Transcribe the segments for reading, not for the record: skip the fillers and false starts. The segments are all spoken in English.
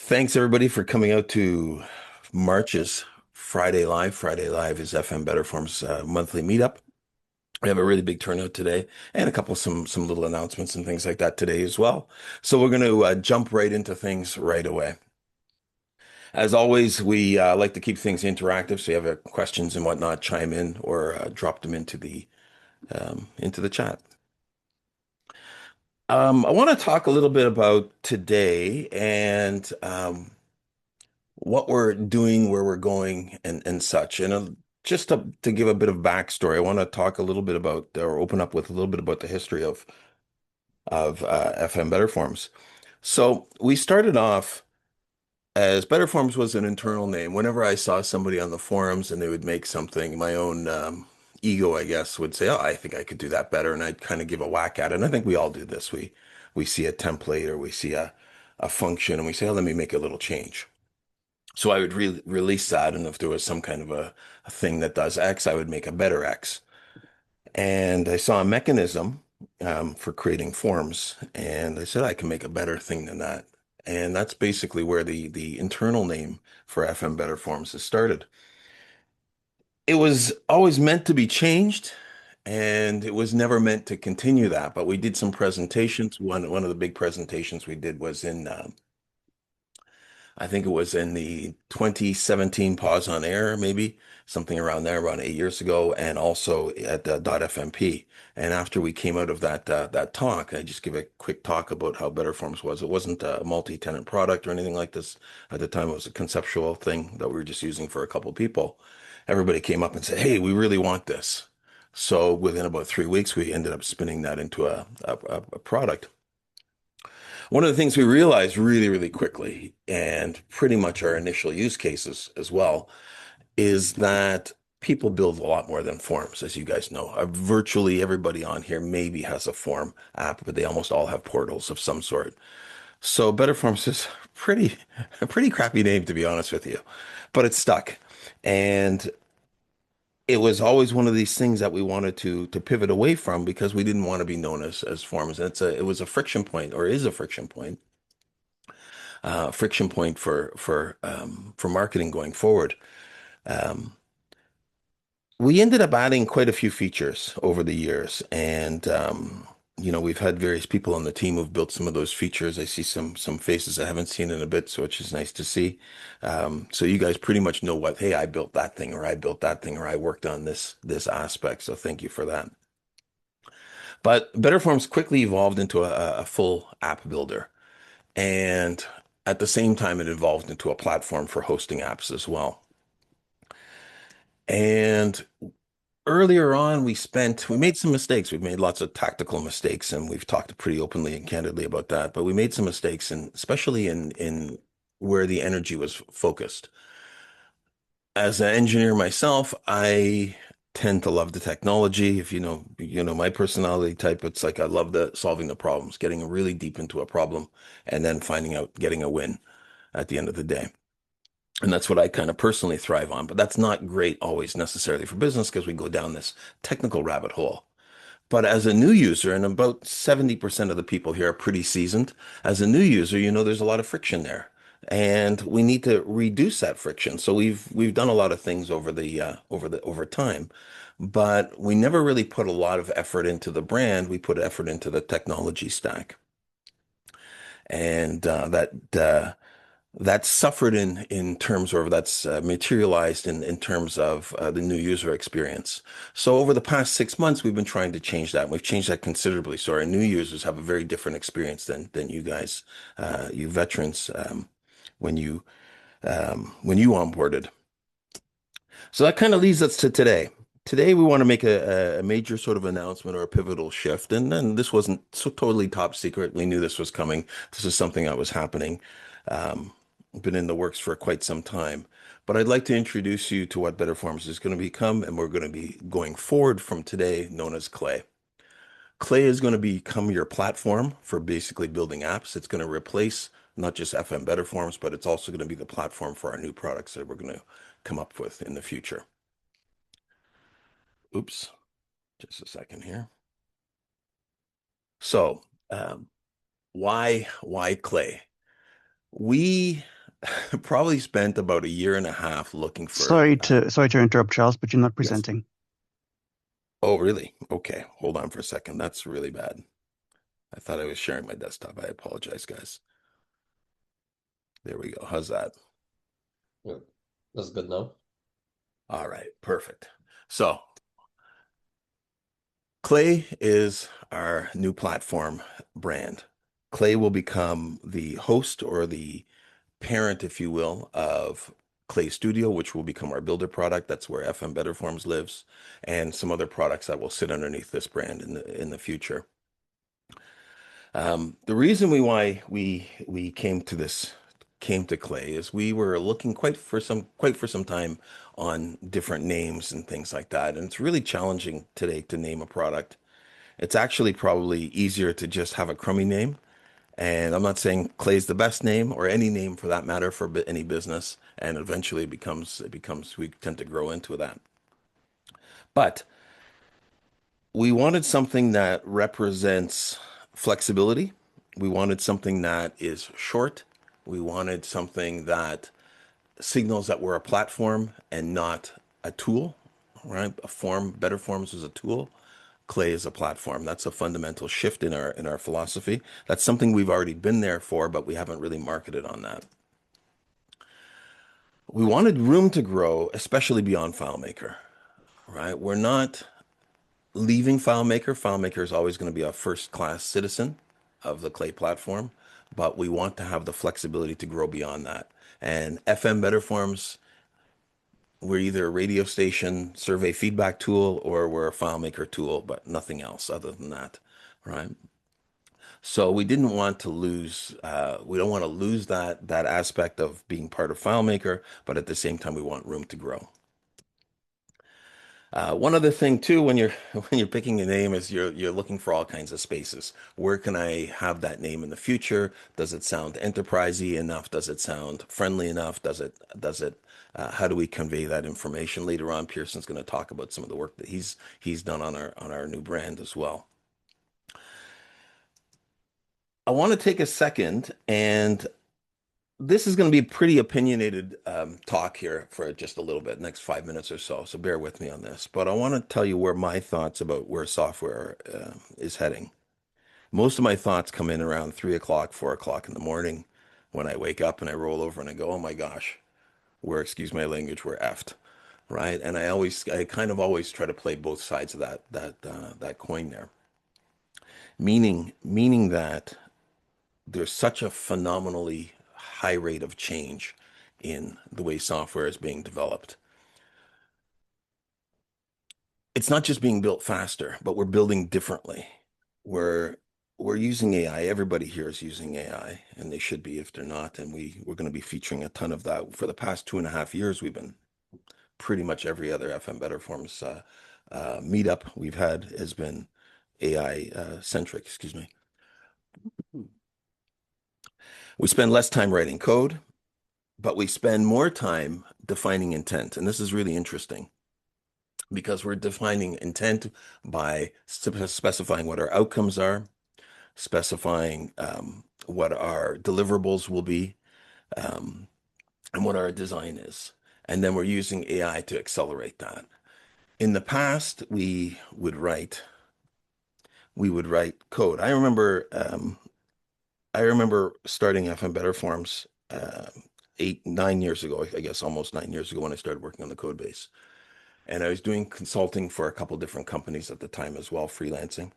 Thanks everybody for coming out to March's Friday Live. Friday Live is FM BetterForms monthly meetup. We have a really big turnout today and a couple of some little announcements and things like that today as well. So we're going to jump right into things right away. As always, we like to keep things interactive. So you have questions and whatnot, chime in or drop them into the chat. I want to talk a little bit about today and what we're doing, where we're going, and such. And just to give a bit of backstory, I want to talk a little bit about, or open up with a little bit about the history of FM BetterForms. So we started off as BetterForms was an internal name. Whenever I saw somebody on the forums and they would make something, my own ego, I guess, would say, "Oh, I think I could do that better," and I'd kind of give a whack at it. And I think we all do this. We see a template or we see a function and we say, "Oh, let me make a little change." So I would release that, and if there was some kind of a thing that does X, I would make a better X. And I saw a mechanism for creating forms, and I said I can make a better thing than that. And that's basically where the internal name for FM Better Forms has started. It was always meant to be changed, and it was never meant to continue that. But we did some presentations. One of the big presentations we did was in I think it was in the 2017 Pause on Air, maybe something around there, around 8 years ago, and also at .fmp. And after we came out of that talk, I just give a quick talk about how BetterForms was. It wasn't a multi-tenant product or anything like this. At the time, it was a conceptual thing that we were just using for a couple people. Everybody came up and said, "Hey, we really want this." So within about 3 weeks, we ended up spinning that into a product. One of the things we realized really, really quickly, and pretty much our initial use cases as well, is that people build a lot more than forms, as you guys know. Virtually everybody on here maybe has a form app, but they almost all have portals of some sort. So Better Forms is a pretty crappy name, to be honest with you, but it's stuck. And it was always one of these things that we wanted to pivot away from because we didn't want to be known as forms. And it was a friction point, or is a friction point for marketing going forward. Um, we ended up adding quite a few features over the years, and we've had various people on the team who've built some of those features. I see some faces I haven't seen in a bit, so which is nice to see. So you guys pretty much know what, hey, I built that thing, or I built that thing, or I worked on this aspect. So thank you for that. But BetterForms quickly evolved into a full app builder. And at the same time, it evolved into a platform for hosting apps as well. And earlier on, we made some mistakes. We've made lots of tactical mistakes, and we've talked pretty openly and candidly about that. But we made some mistakes, and especially in where the energy was focused. As an engineer myself, I tend to love the technology. If you know my personality type, it's like I love the solving the problems, getting really deep into a problem, and then finding out, getting a win at the end of the day. And that's what I kind of personally thrive on. But that's not great always necessarily for business because we go down this technical rabbit hole. But as a new user, and about 70% of the people here are pretty seasoned, as a new user, there's a lot of friction there. And we need to reduce that friction. So we've done a lot of things over time, but we never really put a lot of effort into the brand. We put effort into the technology stack. And that's suffered in terms, or that's materialized in terms of the new user experience. So over the past 6 months, we've been trying to change that. We've changed that considerably. So our new users have a very different experience than you guys, you veterans, when you onboarded. So that kind of leads us to today. Today, we want to make a major sort of announcement or a pivotal shift. And then this wasn't so totally top secret. We knew this was coming. This is something that was happening. Been in the works for quite some time. But I'd like to introduce you to what BetterForms is going to become, and we're going to be going forward from today, known as Klai. Klai is going to become your platform for basically building apps. It's going to replace not just FM BetterForms, but it's also going to be the platform for our new products that we're going to come up with in the future. Oops, just a second here. So, why Klai? We Probably spent about a year and a half looking for, Sorry to interrupt, Charles, but you're not yes. presenting. Oh, really? Okay. Hold on for a second. That's really bad. I thought I was sharing my desktop. I apologize, guys. There we go. How's that? Yeah, that's good now. All right. Perfect. So, Klai is our new platform brand. Klai will become the host or the parent, if you will, of Klai Studio, which will become our builder product. That's where FM BetterForms lives, and some other products that will sit underneath this brand in the future. The reason why we came to Klai is we were looking quite for some time on different names and things like that, and it's really challenging today to name a product. It's actually probably easier to just have a crummy name. And I'm not saying Clay's the best name or any name for that matter for any business. And eventually we tend to grow into that. But we wanted something that represents flexibility. We wanted something that is short. We wanted something that signals that we're a platform and not a tool, right? A form, Better Forms is a tool. Klai is a platform. That's a fundamental shift in our philosophy. That's something we've already been there for, but we haven't really marketed on that. We wanted room to grow, especially beyond FileMaker, right? We're not leaving FileMaker. FileMaker is always going to be a first-class citizen of the Klai platform, but we want to have the flexibility to grow beyond that. And FM Betterforms, we're either a radio station survey feedback tool or we're a FileMaker tool, but nothing else other than that, right? So we didn't want to lose, we don't want to lose that aspect of being part of FileMaker, but at the same time, we want room to grow. One other thing too, when you're when you're picking a name, is you're looking for all kinds of spaces. Where can I have that name in the future? Does it sound enterprisey enough? Does it sound friendly enough? How do we convey that information? Later on, Pearson's going to talk about some of the work that he's done on our new brand as well. I want to take a second, and this is going to be a pretty opinionated talk here for just a little bit, next 5 minutes or so. So bear with me on this. But I want to tell you where my thoughts about where software is heading. Most of my thoughts come in around 3 o'clock, 4 o'clock in the morning when I wake up and I roll over and I go, oh my gosh, excuse my language, we're effed, right? And I kind of always try to play both sides of that coin there. Meaning that there's such a phenomenally high rate of change in the way software is being developed. It's not just being built faster, but we're building differently. We're we're using AI. Everybody here is using AI, and they should be if they're not. And we're going to be featuring a ton of that for the past 2.5 years. We've been pretty much every other FM Better Forms meetup we've had has been AI centric. Excuse me. We spend less time writing code, but we spend more time defining intent. And this is really interesting because we're defining intent by specifying what our outcomes are, specifying what our deliverables will be, um, and what our design is. And then we're using AI to accelerate that. In the past, we would write code. I remember starting FM Better Forms 9 years ago, I guess almost 9 years ago when I started working on the code base. And I was doing consulting for a couple different companies at the time as well, freelancing.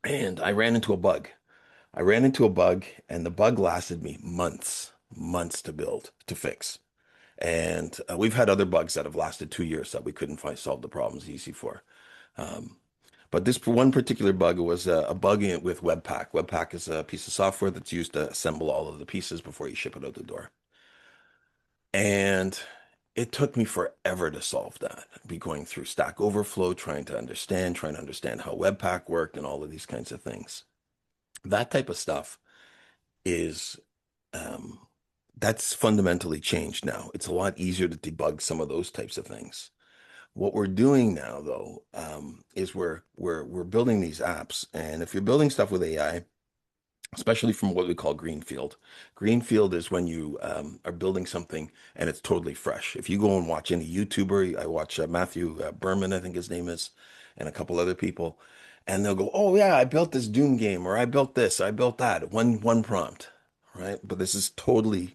And I ran into a bug. I ran into a bug, and the bug lasted me months to build, to fix. And we've had other bugs that have lasted 2 years that we couldn't solve the problems easy for. Um, but this one particular bug was a bug with Webpack. Webpack is a piece of software that's used to assemble all of the pieces before you ship it out the door. And it took me forever to solve that. Be going through Stack Overflow, trying to understand how Webpack worked and all of these kinds of things. That type of stuff is um, that's fundamentally changed now. It's a lot easier to debug some of those types of things. What we're doing now, though, is we're building these apps, and if you're building stuff with AI, especially from what we call greenfield. Greenfield is when you are building something and it's totally fresh. If you go and watch any YouTuber, I watch Matthew Berman, I think his name is, and a couple other people, and they'll go, "Oh yeah, I built this Doom game, or I built this, I built that." One prompt, right? But this is totally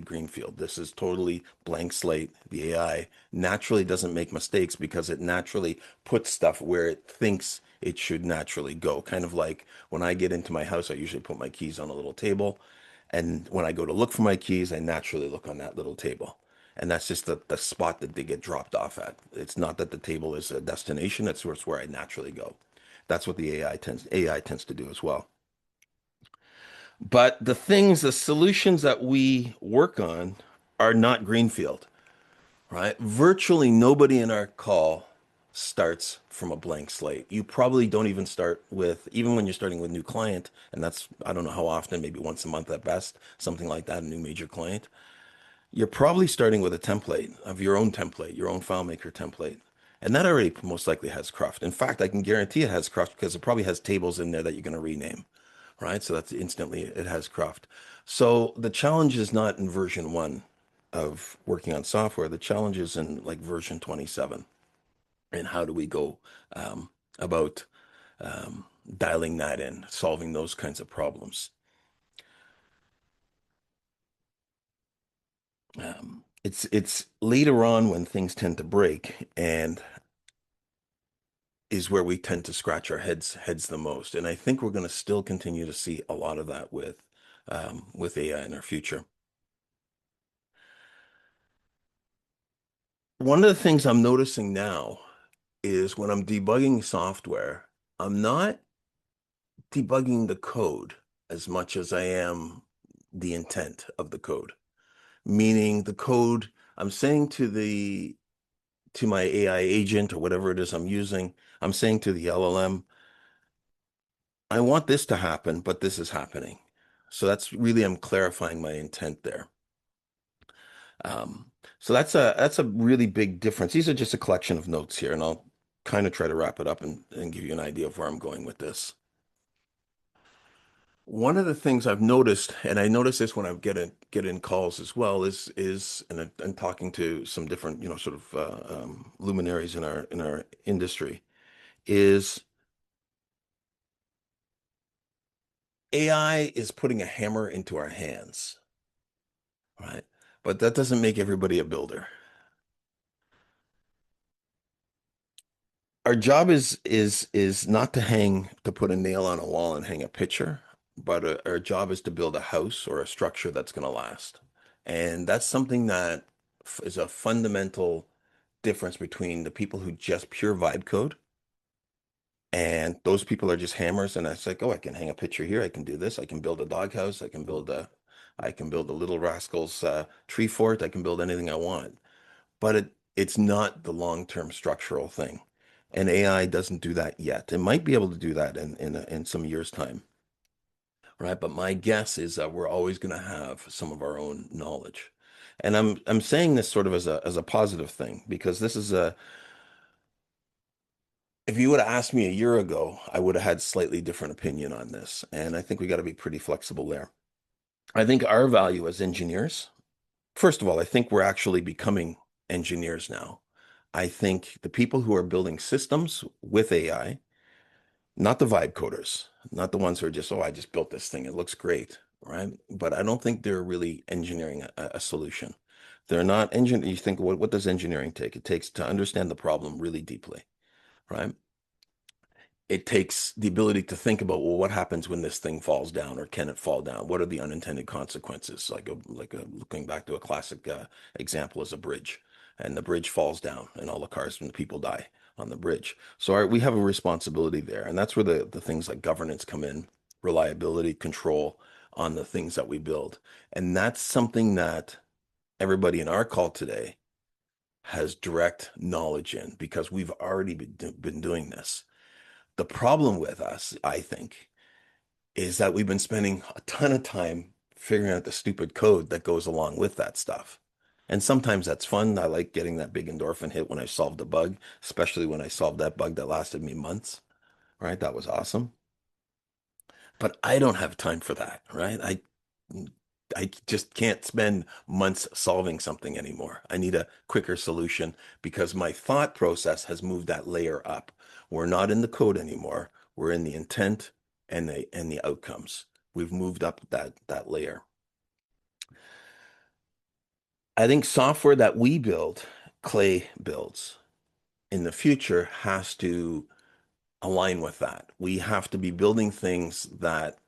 greenfield. This is totally blank slate. The AI naturally doesn't make mistakes because it naturally puts stuff where it thinks it should naturally go. Kind of like when I get into my house, I usually put my keys on a little table. And when I go to look for my keys, I naturally look on that little table. And that's just the spot that they get dropped off at. It's not that the table is a destination, it's where I naturally go. That's what the AI tends to do as well. But the solutions that we work on are not greenfield, right? Virtually nobody in our call starts from a blank slate. You probably don't even start with, even when you're starting with a new client, and that's, I don't know how often, maybe once a month at best, something like that, a new major client. You're probably starting with a template of your own template, your own FileMaker template. And that already most likely has cruft. In fact, I can guarantee it has cruft because it probably has tables in there that you're going to rename, right? So that's instantly, it has cruft. So the challenge is not in version one of working on software. The challenge is in like version 27. And how do we go about dialing that in, solving those kinds of problems? It's later on when things tend to break and is where we tend to scratch our heads the most. And I think we're going to still continue to see a lot of that with AI in our future. One of the things I'm noticing now is when I'm debugging software, I'm not debugging the code as much as I am the intent of the code. Meaning the code I'm saying to my AI agent or whatever it is I'm using, I'm saying to the LLM, I want this to happen, but this is happening. So that's really I'm clarifying my intent there. Um, so that's a really big difference. These are just a collection of notes here, and I'll kind of try to wrap it up and give you an idea of where I'm going with this. One of the things I've noticed, and I notice this when I get in calls as well, is and talking to some different, sort of luminaries in our industry, is AI is putting a hammer into our hands, right? But that doesn't make everybody a builder. Our job is not to put a nail on a wall and hang a picture, but our job is to build a house or a structure that's going to last. And that's something that is a fundamental difference between the people who just pure vibe code and those people are just hammers. And it's like, oh, I can hang a picture here. I can do this. I can build a doghouse. I can build a Little Rascals tree fort. I can build anything I want. But it's not the long-term structural thing. And AI doesn't do that yet. It might be able to do that in some years' time, right? But my guess is that we're always going to have some of our own knowledge. And I'm saying this sort of as a positive thing because this is a if you would have asked me a year ago, I would have had slightly different opinion on this. And I think we got to be pretty flexible there. I think our value as engineers, first of all, I think we're actually becoming engineers now. I think the people who are building systems with AI, not the vibe coders, not the ones who are just, oh, I just built this thing. It looks great, right? But I don't think they're really engineering a solution. They're not engineering. You think, what does engineering take? It takes to understand the problem really deeply, right? It takes the ability to think about, well, what happens when this thing falls down, or can it fall down? What are the unintended consequences? Looking back to a classic example is a bridge, and the bridge falls down, and all the cars and the people die on the bridge. So we have a responsibility there, and that's where the things like governance come in, reliability, control on the things that we build, and that's something that everybody in our call today has direct knowledge in because we've already been doing this. The problem with us, I think, is that we've been spending a ton of time figuring out the stupid code that goes along with that stuff. And sometimes that's fun. I like getting that big endorphin hit when I solved a bug, especially when I solved that bug that lasted me months, right? That was awesome. But I don't have time for that, right? I just can't spend months solving something anymore. I need a quicker solution because my thought process has moved that layer up. We're not in the code anymore. We're in the intent and the outcomes. We've moved up that layer. I think software that we build, Klai builds in the future has to align with that. We have to be building things that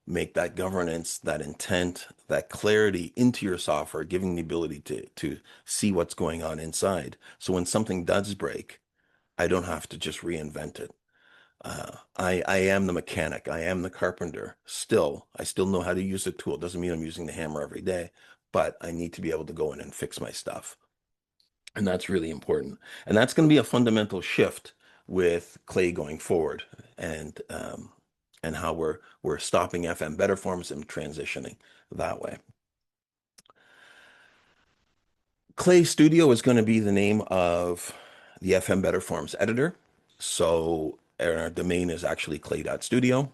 make that governance, that intent, that clarity into your software, giving the ability to see what's going on inside. So when something does break, I don't have to just reinvent it. I am the mechanic. I am the carpenter. Still, I still know how to use a tool. Doesn't mean I'm using the hammer every day, but I need to be able to go in and fix my stuff. And that's really important. And that's going to be a fundamental shift with Klai going forward and how we're stopping FM better forms and transitioning that way. Klai Studio is going to be the name of the FM better forms editor. So our domain is actually Klai.studio.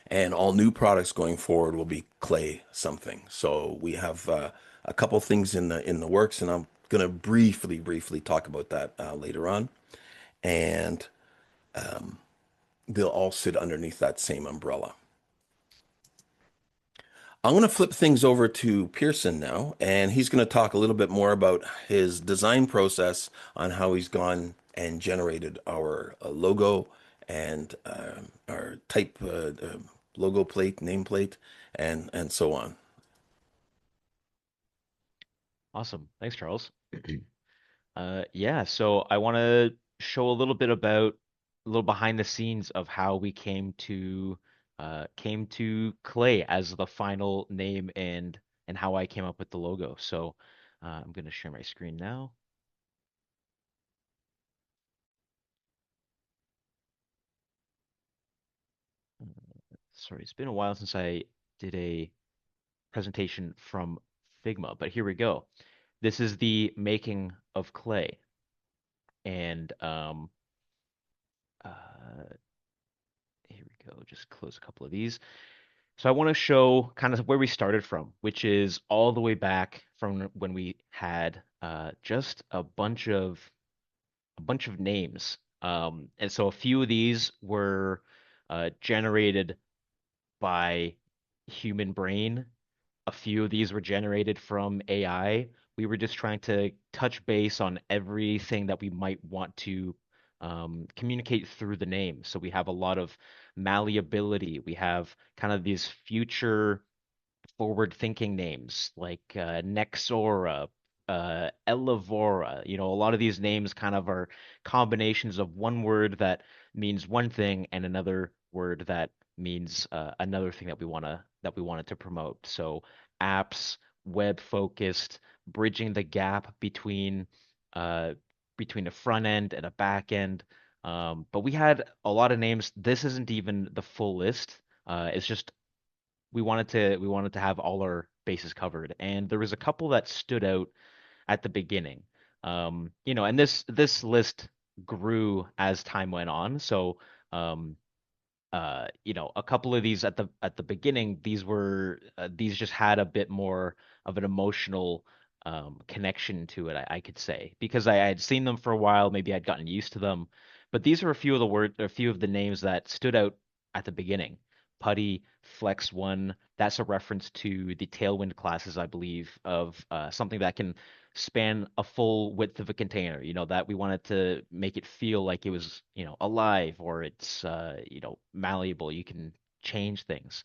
And all new products going forward will be Klai something. So we have a couple things in the works, and I'm going to briefly talk about that later on. And they'll all sit underneath that same umbrella. I'm going to flip things over to Pearson now, and he's going to talk a little bit more about his design process on how he's gone and generated our logo and our type logo plate, nameplate, and so on. Awesome. Thanks, Charles. Yeah, so I want to show a little bit about a little behind the scenes of how we came to Klai as the final name and how I came up with the logo. So I'm going to share my screen now. Sorry, it's been a while since I did a presentation from Figma, but here we go. This is the making of Klai, and uh, here we go. Just close a couple of these. So I want to show kind of where we started from, which is all the way back from when we had just a bunch of names. And so a few of these were generated by human brain. A few of these were generated from AI. We were just trying to touch base on everything that we might want to communicate through the name. So we have a lot of malleability. We have kind of these future forward-thinking names like Nexora, Elevora. A lot of these names kind of are combinations of one word that means one thing and another word that means another thing that we wanted to promote. So apps, web-focused, bridging the gap uh, between a front end and a back end. But we had a lot of names. This isn't even the full list. It's just we wanted to have all our bases covered, and there was a couple that stood out at the beginning. And this list grew as time went on. So, um, a couple of these at the beginning, these just had a bit more of an emotional connection to it, I could say, because I had seen them for a while, maybe I'd gotten used to them. But these are a few of the names that stood out at the beginning. Putty, Flex One, that's a reference to the Tailwind classes, I believe, of something that can span a full width of a container, that we wanted to make it feel like it was, alive or it's, malleable. You can change things.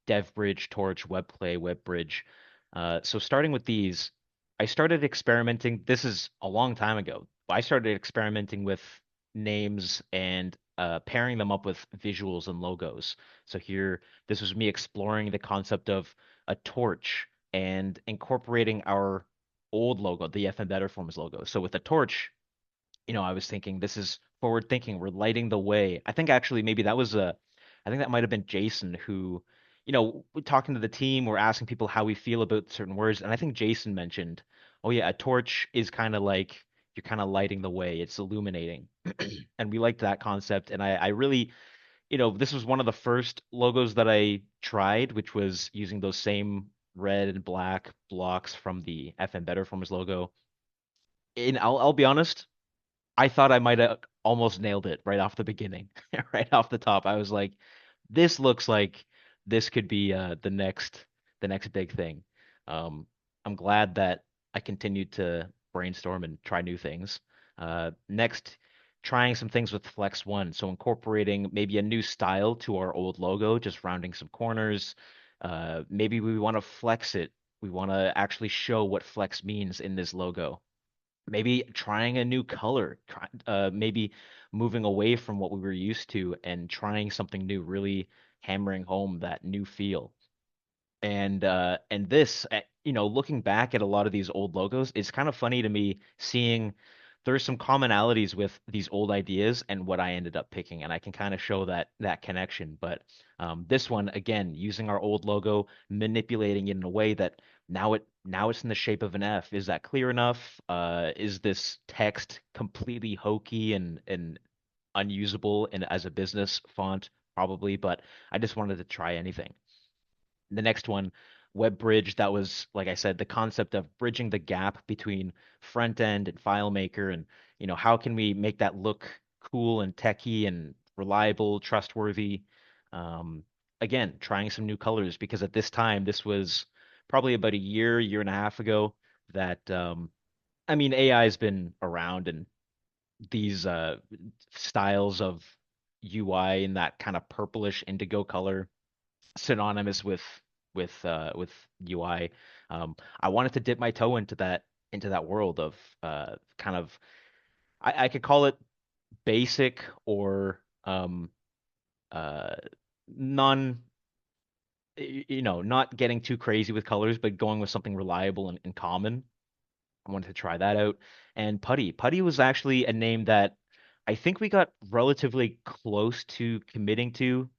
DevBridge, Torch, WebClay, WebBridge. So starting with these, I started experimenting. This is a long time ago. I started experimenting with names and pairing them up with visuals and logos. So here, this was me exploring the concept of a torch and incorporating our old logo, the FM Better Forms logo. So with a torch, I was thinking this is forward thinking. We're lighting the way. I think actually maybe I think that might have been Jason who, we're talking to the team, we're asking people how we feel about certain words, and I think Jason mentioned, oh yeah, a torch is kind of like you're kind of lighting the way. It's illuminating, and we liked that concept, and I really this was one of the first logos that I tried, which was using those same red and black blocks from the FM BetterForms logo. And I'll be honest, I thought I might have almost nailed it right off the beginning, right off the top. I was like, this looks like this could be the next big thing. Um, I'm glad that I continued to brainstorm and try new things. Next, trying some things with Flex One, so incorporating maybe a new style to our old logo, just rounding some corners. Maybe we want to flex it. We want to actually show what flex means in this logo. Maybe trying a new color, maybe moving away from what we were used to and trying something new, really hammering home that new feel. And this, looking back at a lot of these old logos, it's kind of funny to me seeing there's some commonalities with these old ideas and what I ended up picking, and I can kind of show that connection. But this one, again, using our old logo, manipulating it in a way that now it's in the shape of an F. Is that clear enough? Is this text completely hokey and unusable and as a business font? Probably, but I just wanted to try anything. The next one, web bridge, that was, like I said, the concept of bridging the gap between front end and FileMaker, and how can we make that look cool and techy and reliable, trustworthy. Um, Again, trying some new colors because at this time, this was probably about a year and a half ago that I mean, AI has been around, and these styles of UI in that kind of purplish indigo color synonymous with UI. I wanted to dip my toe into that world of kind of, I could call it basic or uh non not getting too crazy with colors, but going with something reliable and common. I wanted to try that out. And Putty. Putty was actually a name that I think we got relatively close to committing to.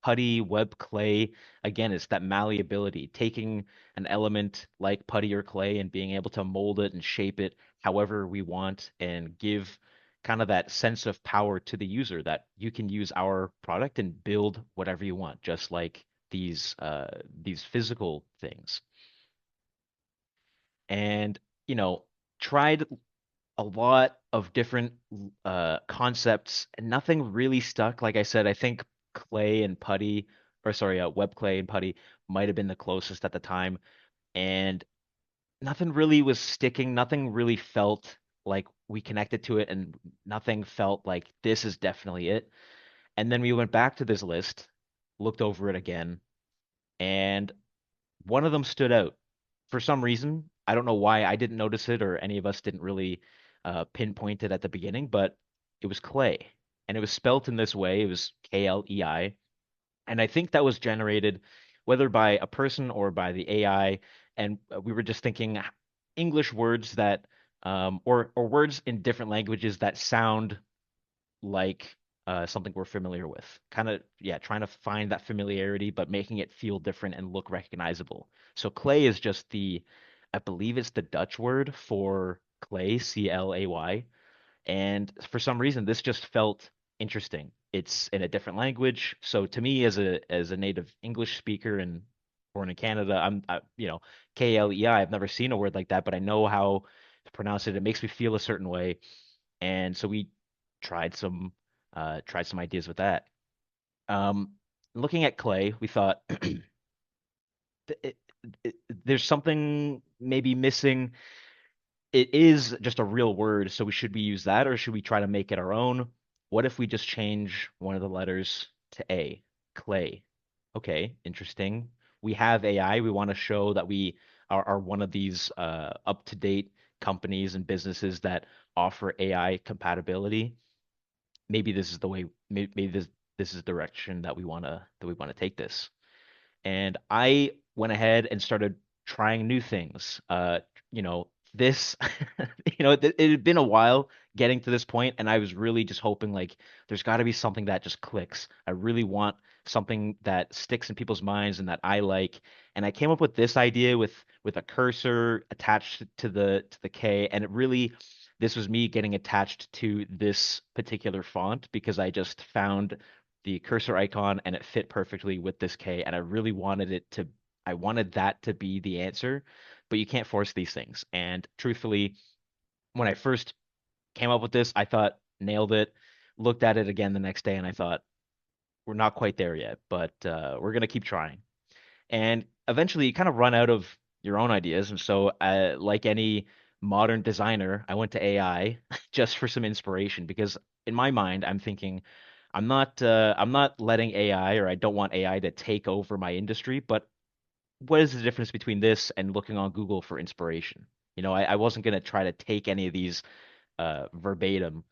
Putty, web clay, again, it's that malleability, taking an element like putty or clay and being able to mold it and shape it however we want and give kind of that sense of power to the user that you can use our product and build whatever you want, just like these physical things. And you know, tried a lot of different concepts, and nothing really stuck. Like I said, I think clay and putty, or sorry, web clay and putty might have been the closest at the time, and nothing really was sticking. Nothing really felt like we connected to it, and nothing felt like this is definitely it. And then we went back to this list, looked over it again, and one of them stood out for some reason. I don't know why I didn't notice it or any of us didn't really pinpoint it at the beginning, but it was Klei. And it was spelt in this way. It was Klei. And I think that was generated whether by a person or by the AI. And we were just thinking English words that, or words in different languages that sound like something we're familiar with. Kind of, yeah, trying to find that familiarity, but making it feel different and look recognizable. So clay is just I believe it's the Dutch word for clay, Clay. And for some reason, this just felt interesting. It's in a different language. So to me, as a native English speaker and born in Canada, Klei. I've never seen a word like that, but I know how to pronounce it. It makes me feel a certain way, and so we tried some tried some ideas with that. Um, Looking at clay, we thought it, there's something maybe missing. It is just a real word, so should we use that or should we try to make it our own? What if we just change one of the letters to A? Clay. Okay, interesting. We have AI. We want to show that we are one of these up-to-date companies and businesses that offer AI compatibility. Maybe this is the way. Maybe this is the direction that we want to take this. And I went ahead and started trying new things. This, it had been a while getting to this point, and I was really just hoping like there's got to be something that just clicks. I really want something that sticks in people's minds and that I like. And I came up with this idea with a cursor attached to the K, and it really this was me getting attached to this particular font because I just found the cursor icon and it fit perfectly with this K. And I really wanted I wanted that to be the answer, but you can't force these things. And truthfully, when I first came up with this, I thought nailed it. Looked at it again the next day and I thought, we're not quite there yet, but we're gonna keep trying. And eventually, you kind of run out of your own ideas. And so, like any modern designer, I went to AI just for some inspiration because in my mind, I'm thinking, I'm not letting AI, or I don't want AI to take over my industry, but what is the difference between this and looking on Google for inspiration? I wasn't going to try to take any of these verbatim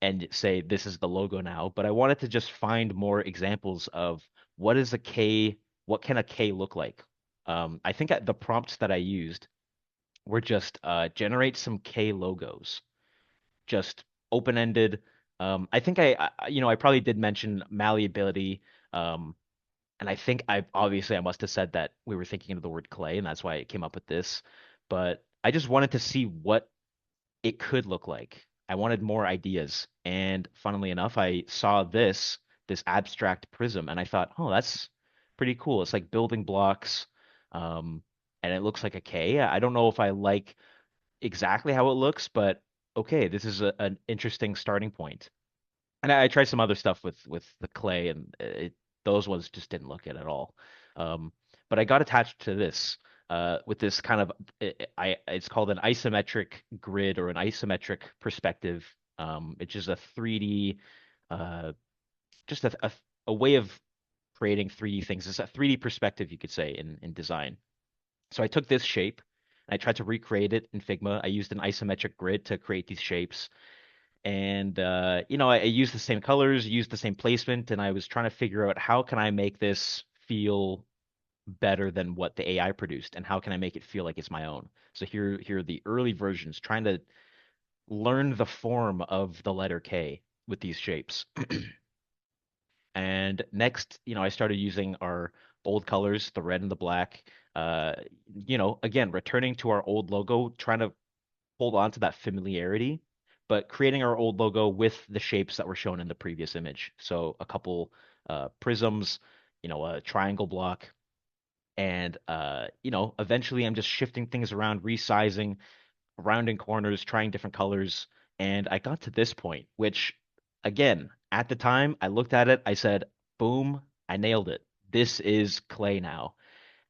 and say this is the logo now, but I wanted to just find more examples of what is a K, what can a K look like? I think the prompts that I used were just generate some K logos, just open-ended. I think I probably did mention malleability, um, and I think I must have said that we were thinking of the word clay, and that's why it came up with this. But I just wanted to see what it could look like. I wanted more ideas. And funnily enough, I saw this abstract prism, and I thought, oh, that's pretty cool. It's like building blocks, um, and it looks like a K. I don't know if I like exactly how it looks, but okay, this is an interesting starting point. And I tried some other stuff with the clay, and those ones just didn't look it at all. Um, but I got attached to this with this kind of it's called an isometric grid or an isometric perspective. It's just a 3D, uh, just a way of creating 3D things. It's a 3D perspective, you could say, in design. So I took this shape. I tried to recreate it in Figma. I used an isometric grid to create these shapes. And I used the same colors, used the same placement, and I was trying to figure out how can I make this feel better than what the AI produced, and how can I make it feel like it's my own. So here are the early versions, trying to learn the form of the letter K with these shapes. And next, I started using our old colors, the red and the black. Uh, again, returning to our old logo, trying to hold on to that familiarity, but creating our old logo with the shapes that were shown in the previous image. So a couple prisms, a triangle block, and eventually I'm just shifting things around, resizing, rounding corners, trying different colors, and I got to this point, which again, at the time I looked at it, I said, boom, I nailed it. This is clay now.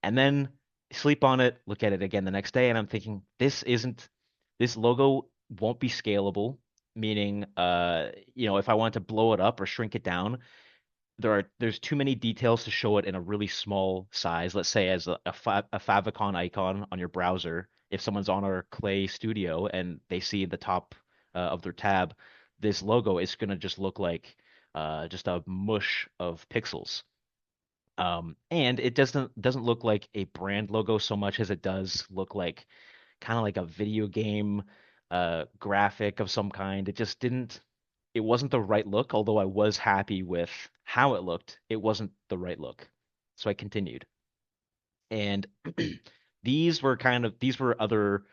And then sleep on it, look at it again the next day, and I'm thinking, this logo won't be scalable, meaning if I want to blow it up or shrink it down, there's too many details to show it in a really small size. Let's say as a favicon icon on your browser. If someone's on our Clay Studio and they see the top of their tab, this logo is gonna just look like just a mush of pixels. And it doesn't look like a brand logo so much as it does look like kind of like a video game graphic of some kind. It wasn't the right look, although I was happy with how it looked. It wasn't the right look. So I continued. And these were other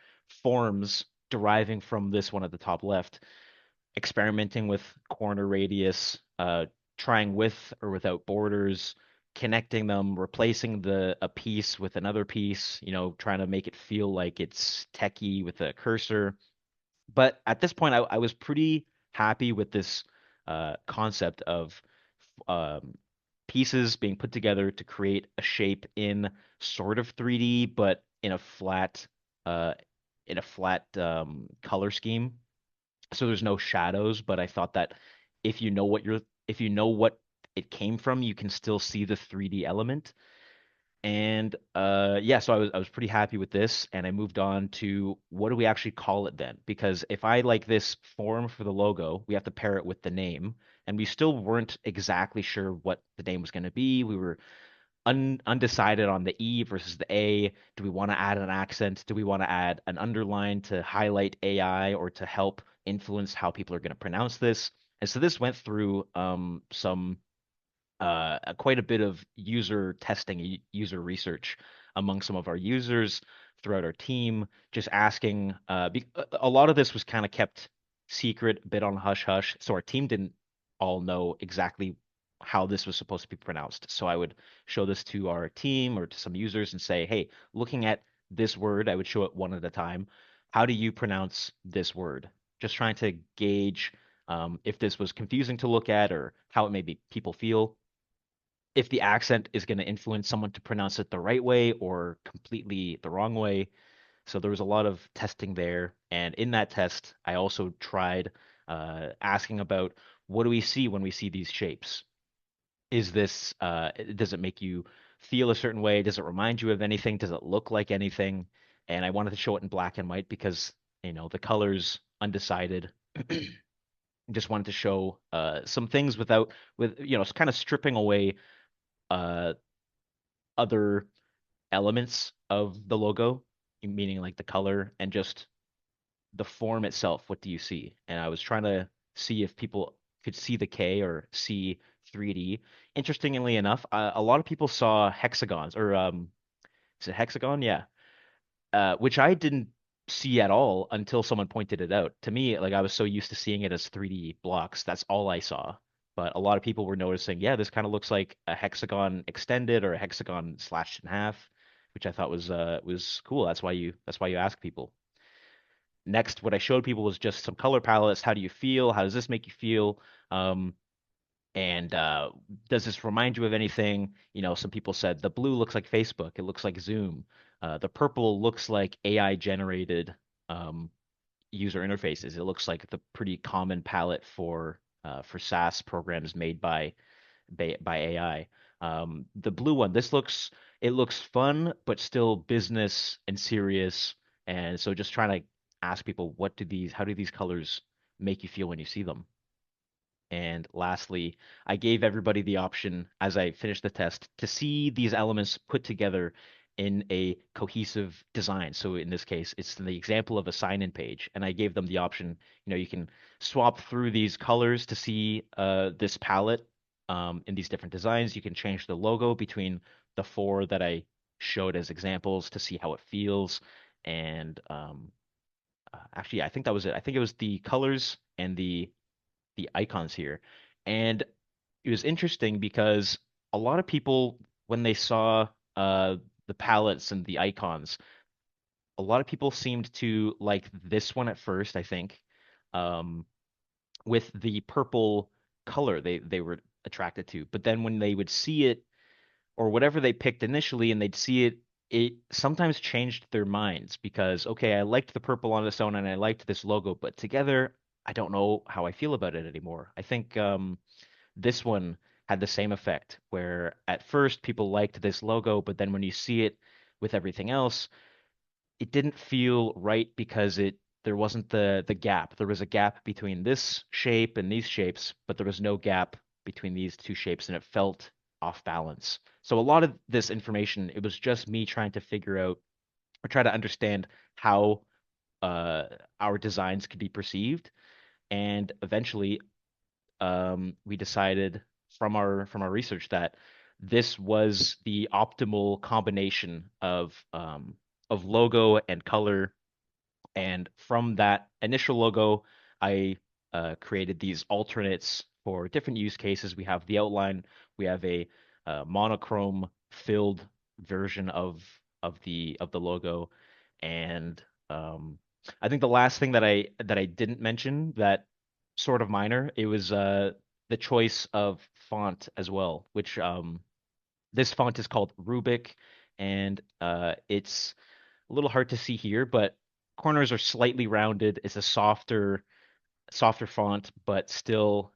forms deriving from this one at the top left, experimenting with corner radius, trying with or without borders, connecting them, replacing the a piece with another piece, trying to make it feel like it's techie with a cursor. But at this point, I was pretty happy with this concept of um, pieces being put together to create a shape in sort of 3D, but uh, in a flat color scheme. So there's no shadows, but I thought that if you know what it came from, you can still see the 3D element. And yeah, so I was pretty happy with this, and I moved on to what do we actually call it then? Because if I like this form for the logo, we have to pair it with the name, and we still weren't exactly sure what the name was going to be. We were undecided on the E versus the A. Do we want to add an accent? Do we want to add an underline to highlight AI or to help influence how people are going to pronounce this? And so this went through some quite a bit of user testing, user research among some of our users throughout our team, just asking. A lot of this was kind of kept secret, a bit on hush hush, so our team didn't all know exactly how this was supposed to be pronounced. So I would show this to our team or to some users and say, hey, looking at this word, I would show it one at a time. How do you pronounce this word? Just trying to gauge if this was confusing to look at or how it made people feel. If the accent is going to influence someone to pronounce it the right way or completely the wrong way. So there was a lot of testing there. And in that test, I also tried asking about what do we see when we see these shapes? Is this, does it make you feel a certain way? Does it remind you of anything? Does it look like anything? And I wanted to show it in black and white because, the colors undecided. Just wanted to show some things with, kind of stripping away uh, other elements of the logo, meaning like the color and just the form itself. What do you see? And I was trying to see if people could see the K or see 3D. Interestingly enough, a lot of people saw hexagons or is it hexagon? Yeah. Which I didn't see at all until someone pointed it out. To me, like I was so used to seeing it as 3D blocks, that's all I saw. But a lot of people were noticing, yeah, this kind of looks like a hexagon extended or a hexagon slashed in half, which I thought was cool. That's why you ask people. Next, what I showed people was just some color palettes. How do you feel? How does this make you feel? Um, and does this remind you of anything? Some people said the blue looks like Facebook. It looks like Zoom. The purple looks like AI generated um, user interfaces. It looks like the pretty common palette for SaaS programs made by AI. The blue one, it looks fun, but still business and serious. And so just trying to ask people, how do these colors make you feel when you see them? And lastly, I gave everybody the option as I finished the test to see these elements put together in a cohesive design. So in this case, it's the example of a sign-in page, and I gave them the option, you can swap through these colors to see this palette in these different designs. You can change the logo between the four that I showed as examples to see how it feels. And actually, I think that was it. I think it was the colors and the icons here. And it was interesting because a lot of people, when they saw the palettes and the icons, a lot of people seemed to like this one at first, I think, um, with the purple color they were attracted to. But then when they would see it or whatever they picked initially and they'd see it, it sometimes changed their minds because, okay, I liked the purple on its own and I liked this logo, but together, I don't know how I feel about it anymore. I think this one had the same effect where at first people liked this logo, but then when you see it with everything else, it didn't feel right because there wasn't the gap. There was a gap between this shape and these shapes, but there was no gap between these two shapes, and it felt off balance. So a lot of this information, it was just me trying to figure out or try to understand how uh, our designs could be perceived, and eventually we decided from our research that this was the optimal combination of logo and color. And from that initial logo, I created these alternates for different use cases. We have the outline, we have a monochrome filled version of the logo, and I think the last thing that I didn't mention that sort of minor, it was the choice of font as well, which this font is called Rubik, and it's a little hard to see here, but corners are slightly rounded. It's a softer font, but still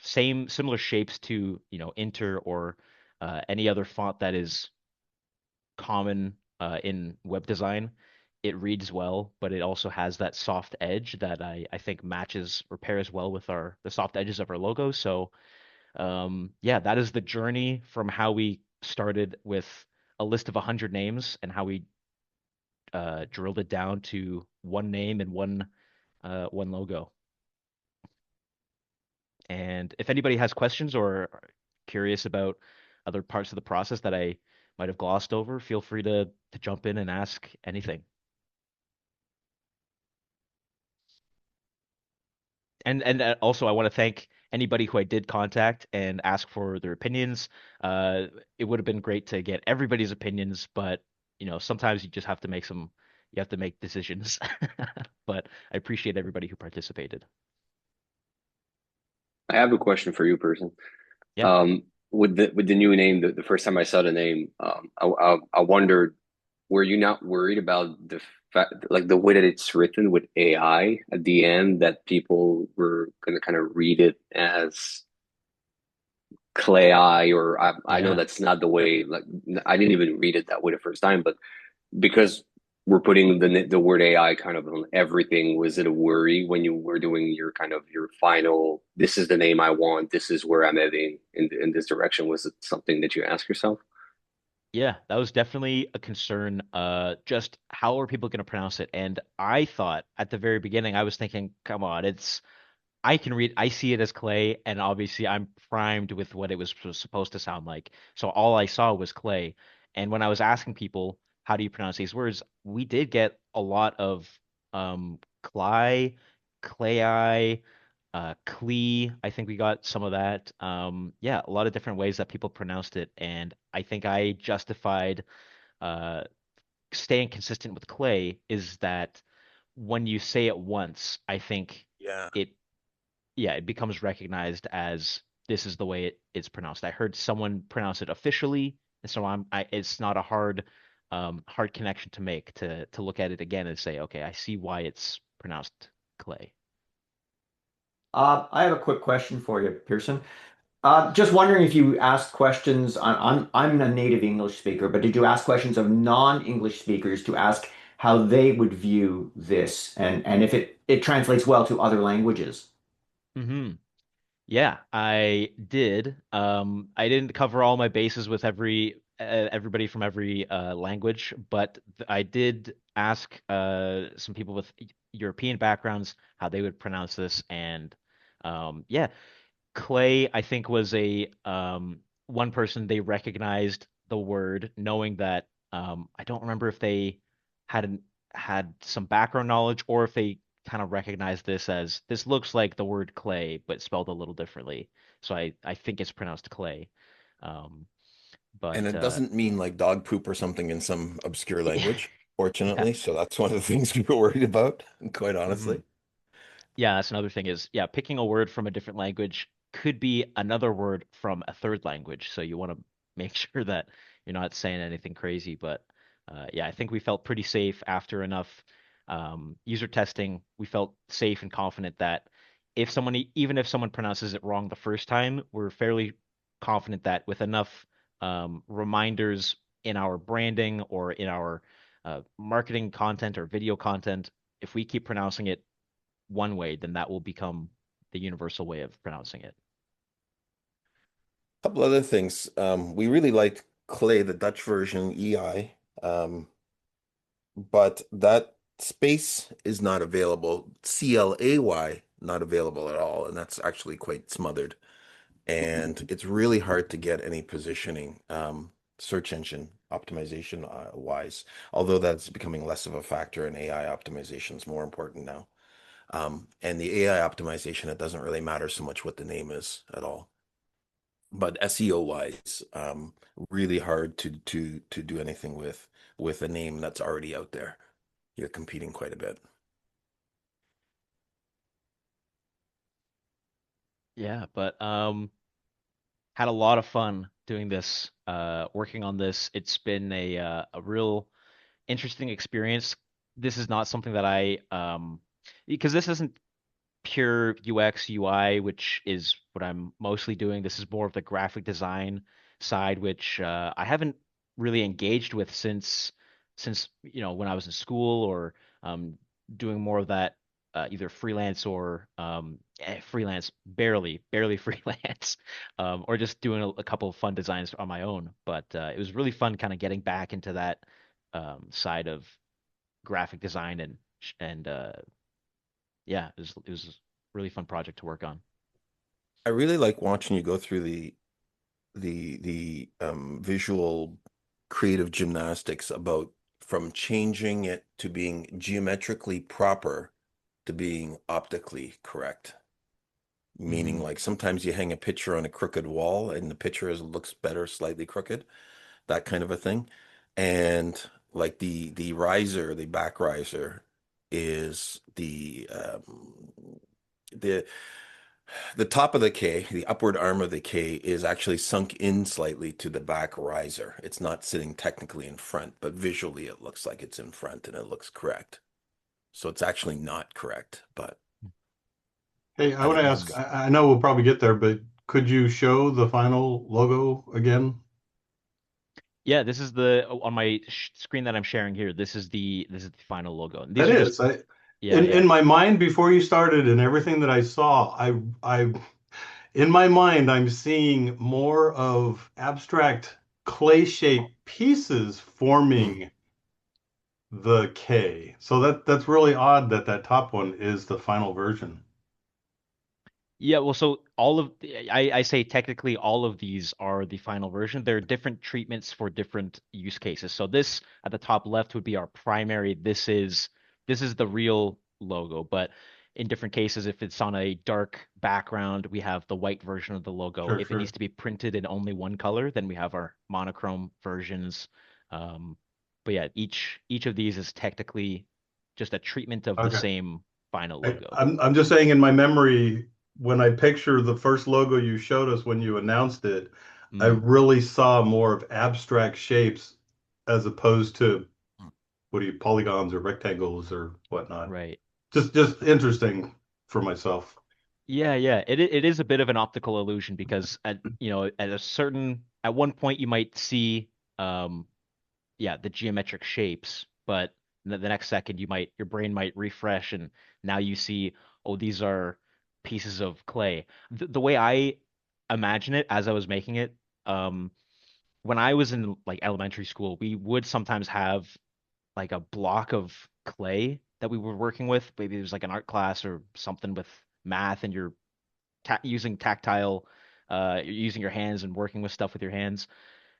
similar shapes to, Inter or any other font that is common in web design. It reads well, but it also has that soft edge that I think matches or pairs well with the soft edges of our logo. So yeah, that is the journey from how we started with a list of 100 names and how we drilled it down to one name and one logo. And if anybody has questions or are curious about other parts of the process that I might have glossed over, feel free to jump in and ask anything. And also I want to thank anybody who I did contact and ask for their opinions. Uh, it would have been great to get everybody's opinions, but sometimes you just have to you have to make decisions. But I appreciate everybody who participated. I have a question for you, person. Yeah. With the new name, the first time I saw the name, I wondered, were you not worried about the fact, like the way that it's written with AI at the end, that people were gonna kind of read it as Klai, or I know Yeah. that's not the way. Like I didn't even read it that way the first time, but because we're putting the word AI kind of on everything, was it a worry when you were doing your kind of your final, this is the name I want, this is where I'm heading in this direction? Was it something that you ask yourself? Yeah, that was definitely a concern. Just how are people going to pronounce it? And I thought at the very beginning, I was thinking, come on, I see it as clay, and obviously I'm primed with what it was supposed to sound like. So all I saw was clay. And when I was asking people, how do you pronounce these words, we did get a lot of Klai, clayi, Klee. I think we got some of that. Yeah, a lot of different ways that people pronounced it, and I think I justified uh, staying consistent with clay is that when you say it once, I think Yeah. it yeah, it becomes recognized as this is the way it's pronounced. I heard someone pronounce it officially, and so it's not a hard connection to make to look at it again and say, okay, I see why it's pronounced clay. I have a quick question for you, Pearson. Just wondering if you asked questions. I'm a native English speaker, but did you ask questions of non-English speakers to ask how they would view this and if it translates well to other languages? Hmm. Yeah, I did. I didn't cover all my bases with everybody from every language, but I did ask some people with European backgrounds how they would pronounce this, and yeah, Clay, I think, was a one person they recognized the word, knowing that I don't remember if they hadn't had some background knowledge or if they kind of recognized this as this looks like the word clay but spelled a little differently. So I think it's pronounced clay. Um, And but it doesn't mean like dog poop or something in some obscure yeah, language, yeah. fortunately. So that's one of the things we were worried about, quite Hmm. honestly. Yeah, that's another thing is, yeah, picking a word from a different language could be another word from a third language. So you want to make sure that you're not saying anything crazy. But yeah, I think we felt pretty safe after enough user testing. We felt safe and confident that even if someone pronounces it wrong the first time, we're fairly confident that with enough reminders in our branding or in our marketing content or video content, if we keep pronouncing it one way, then that will become the universal way of pronouncing it. A couple other things. We really liked Clay, the Dutch version, EI, but that space is not available. CLAY, not available at all. And that's actually quite smothered. And it's really hard to get any positioning, search engine optimization wise, although that's becoming less of a factor and AI optimization is more important now. And the AI optimization, it doesn't really matter so much what the name is at all. But SEO wise, really hard to do anything with a name that's already out there. You're competing quite a bit. Yeah, but had a lot of fun doing this, working on this. It's been a real interesting experience. This is not something that because this isn't pure UX UI, which is what I'm mostly doing. This is more of the graphic design side, which I haven't really engaged with since when I was in school or doing more of that either freelance or freelance, barely freelance, or just doing a couple of fun designs on my own. But it was really fun kind of getting back into that side of graphic design and yeah, it was a really fun project to work on. I really like watching you go through the visual creative gymnastics about from changing it to being geometrically proper to being optically correct. meaning like sometimes you hang a picture on a crooked wall and the picture looks better slightly crooked, that kind of a thing. And like the riser, the back riser is the the top of the K, the upward arm of the K is actually sunk in slightly to the back riser. It's not sitting technically in front, but visually it looks like it's in front and it looks correct. So it's actually not correct, but Hey, I I want think to this ask, is I know we'll probably get there, but could you show the final logo again? Yeah, this is the on my sh screen that I'm sharing here. This is the final logo. And these That are just is, yeah, yeah. in my mind before you started and everything that I saw, I in my mind I'm seeing more of abstract clay shaped pieces hmm. forming the K. So that's really odd that that top one is the final version. Yeah, well, so I say technically all of these are the final version. There are different treatments for different use cases. So this at the top left would be our primary. This is the real logo, but in different cases, if it's on a dark background, we have the white version of the logo. Sure, If it needs sure. to be printed in only one color, then we have our monochrome versions. Um, but yeah, each of these is technically just a treatment of the Okay. same final logo. I'm just saying in my memory, when I picture the first logo you showed us when you announced it, I Mm, really saw more of abstract shapes as opposed to what are you, polygons or rectangles or whatnot. right. Just interesting for myself. Yeah, yeah. It is a bit of an optical illusion because at one point you might see um yeah, the geometric shapes, but the next second your brain might refresh and now you see, oh, these are pieces of clay. The way I imagine it as I was making it, um when I was in like elementary school, we would sometimes have like a block of clay that we were working with. Maybe it was like an art class or something with math and you're ta using tactile, you're using your hands and working with stuff with your hands.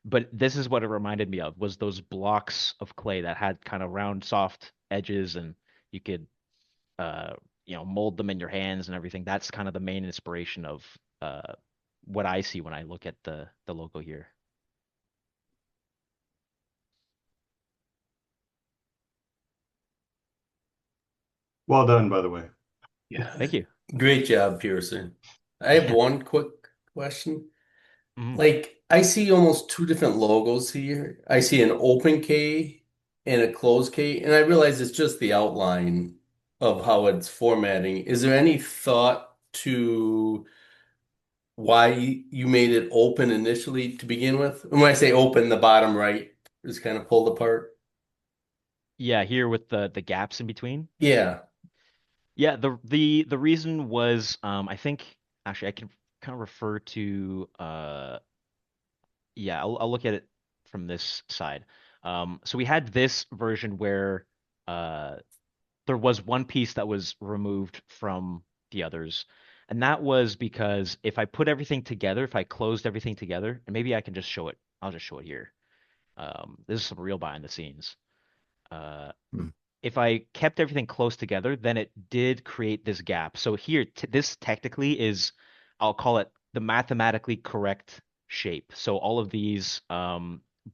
But this is what it reminded me of was those blocks of clay that had kind of round, soft edges, and you could, uh, mold them in your hands and everything. That's kind of the main inspiration of what I see when I look at the logo here. Well done, by the way. Yeah, Thank you. great job, Pearson. I have Yeah. one quick question. Mhm. Like, I see almost two different logos here. I see an open K and a closed K, and I realize it's just the outline of how it's formatting. Is there any thought to why you made it open initially to begin with? And when I say open, the bottom right is kind of pulled apart. Yeah, here with the gaps in between. Yeah. Yeah, the reason was I think actually I can kind of refer to yeah, I'll look at it from this side. So we had this version where uh, there was one piece that was removed from the others. And that was because if I put everything together, if I closed everything together, and maybe I can just show it. I'll just show it here. This is some real behind the scenes. Uh, Hmm. if I kept everything close together, then it did create this gap. So here, t this technically is, I'll call it the mathematically correct shape. So all of these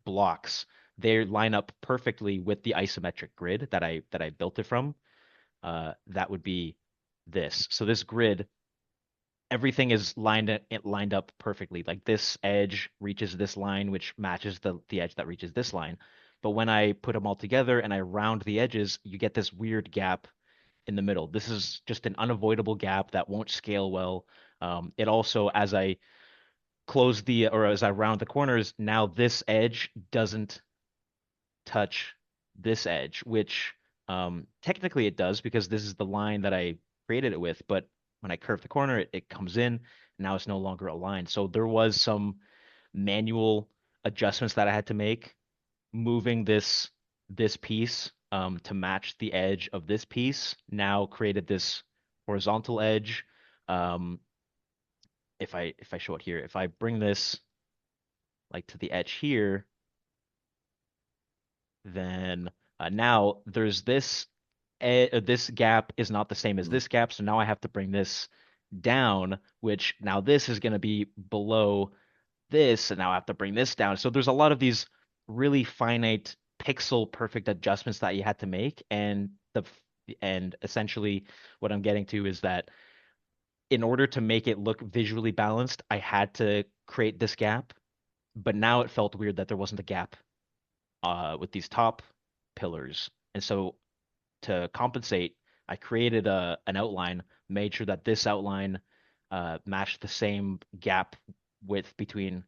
blocks, they line up perfectly with the isometric grid that I built it from. That would be this. So this grid, everything is lined up perfectly. Like this edge reaches this line, which matches the edge that reaches this line. But when I put them all together and I round the edges, you get this weird gap in the middle. This is just an unavoidable gap that won't scale well. It also, as I close or as I round the corners, now this edge doesn't touch this edge, which technically it does because this is the line that I created it with. But when I curve the corner, it comes in. Now it's no longer aligned. So there was some manual adjustments that I had to make, moving this piece to match the edge of this piece. Now created this horizontal edge. Um, if I show it here, if I bring this like to the edge here, then now there's this gap is not the same as Hmm. this gap, so now I have to bring this down, which now this is going to be below this, and now I have to bring this down. So there's a lot of these really finite pixel perfect adjustments that you had to make, and essentially what I'm getting to is that in order to make it look visually balanced, I had to create this gap, but now it felt weird that there wasn't a gap with these top pillars. And so to compensate, I created an outline, made sure that this outline matched the same gap width between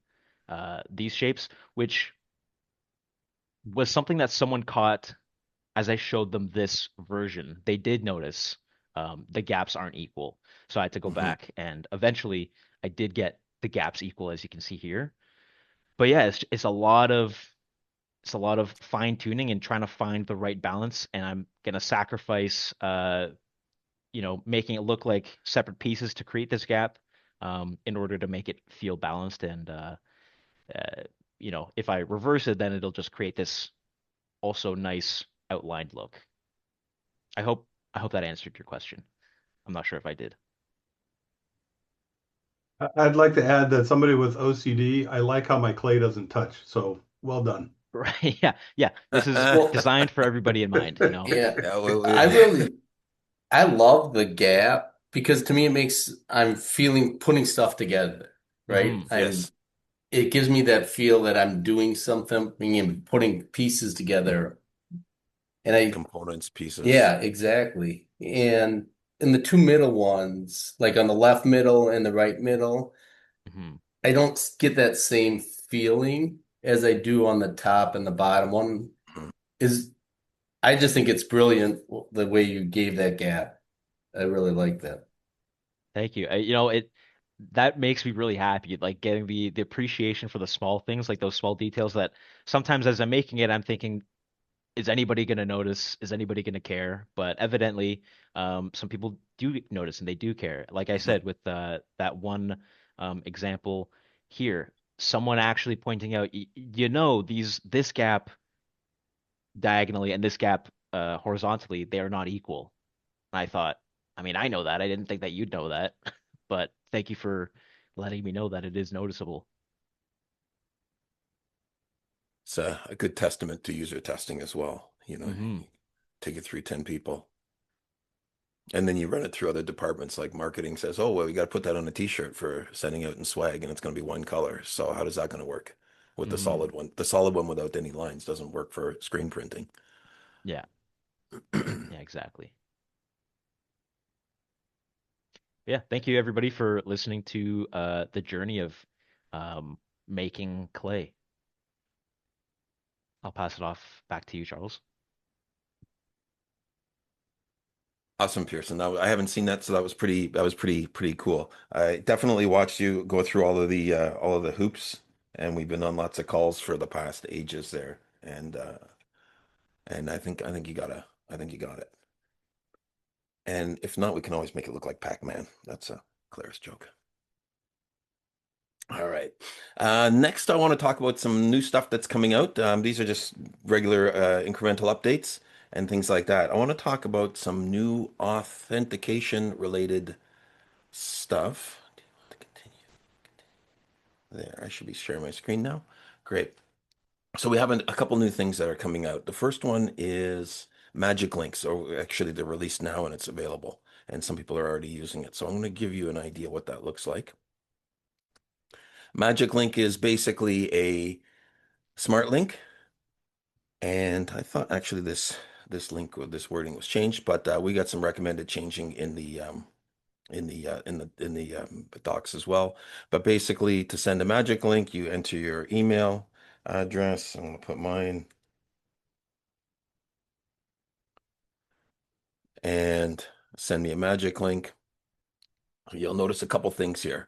these shapes, which was something that someone caught as I showed them this version. They did notice the gaps aren't equal. So I had to go Mhm. back and eventually I did get the gaps equal as you can see here. But yeah, it's a lot of fine tuning and trying to find the right balance. And I'm gonna sacrifice making it look like separate pieces to create this gap in order to make it feel balanced. And uh, if I reverse it, then it'll just create this also nice outlined look. I hope I hope that answered your question. I'm not sure if I did. I'd like to add that somebody with OCD, I like how my clay doesn't touch. So well done. Right? Yeah, yeah. This is Well, designed for everybody in mind, you know? yeah, Yeah, well, I really, I love the gap because to me it makes I'm feeling putting stuff together, right? Hmm. I'm yes, it gives me that feel that I'm doing something and putting pieces together. And components, pieces. yeah, exactly. And in the two middle ones, like on the left middle and the right middle, Hmm. I don't get that same feeling as I do on the top and the bottom one. Mm. Is I just think it's brilliant the way you gave that gap. I really like that. Thank you. It that makes me really happy, like getting the appreciation for the small things, like those small details that sometimes as I'm making it, I'm thinking, is anybody going to notice? Is anybody going to care? But evidently, some people do notice and they do care. Like I Mhm. said, with that one example here, someone actually pointing out, this gap diagonally and this gap horizontally, they are not equal. And I thought, I mean, I know that. I didn't think that you'd know that, but thank you for letting me know that it is noticeable. It's a good testament to user testing as well. Hmm. You take it through 10 people. And then you run it through other departments like marketing says, oh, well, we got to put that on a t-shirt for sending out in swag and it's going to be one color. So how does that going to work with the Hmm. solid one? The solid one without any lines doesn't work for screen printing. Yeah, yeah, exactly. Yeah, thank you everybody for listening to the journey of um, making clay. I'll pass it off back to you, Charles. Awesome, Pearson. I haven't seen that, so that was pretty cool. I definitely watched you go through all of the hoops, and we've been on lots of calls for the past ages there. And I think I think you got it. And if not, we can always make it look like Pac-Man. That's a Claire's joke. All right. Next, I want to talk about some new stuff that's coming out. These are just regular incremental updates and things like that. I want to talk about some new authentication related stuff. Do you want to continue? There, I should be sharing my screen now. Great. So we have a couple new things that are coming out. The first one is Magic Links, or actually they're released now and it's available, and some people are already using it. So I'm going to give you an idea what that looks like. Magic Link is basically a smart link, and I thought actually this link or this wording was changed, but we got some recommended changing in the docs as well. But basically, to send a magic link, you enter your email address. I'm gonna put mine and send me a magic link. You'll notice a couple things here.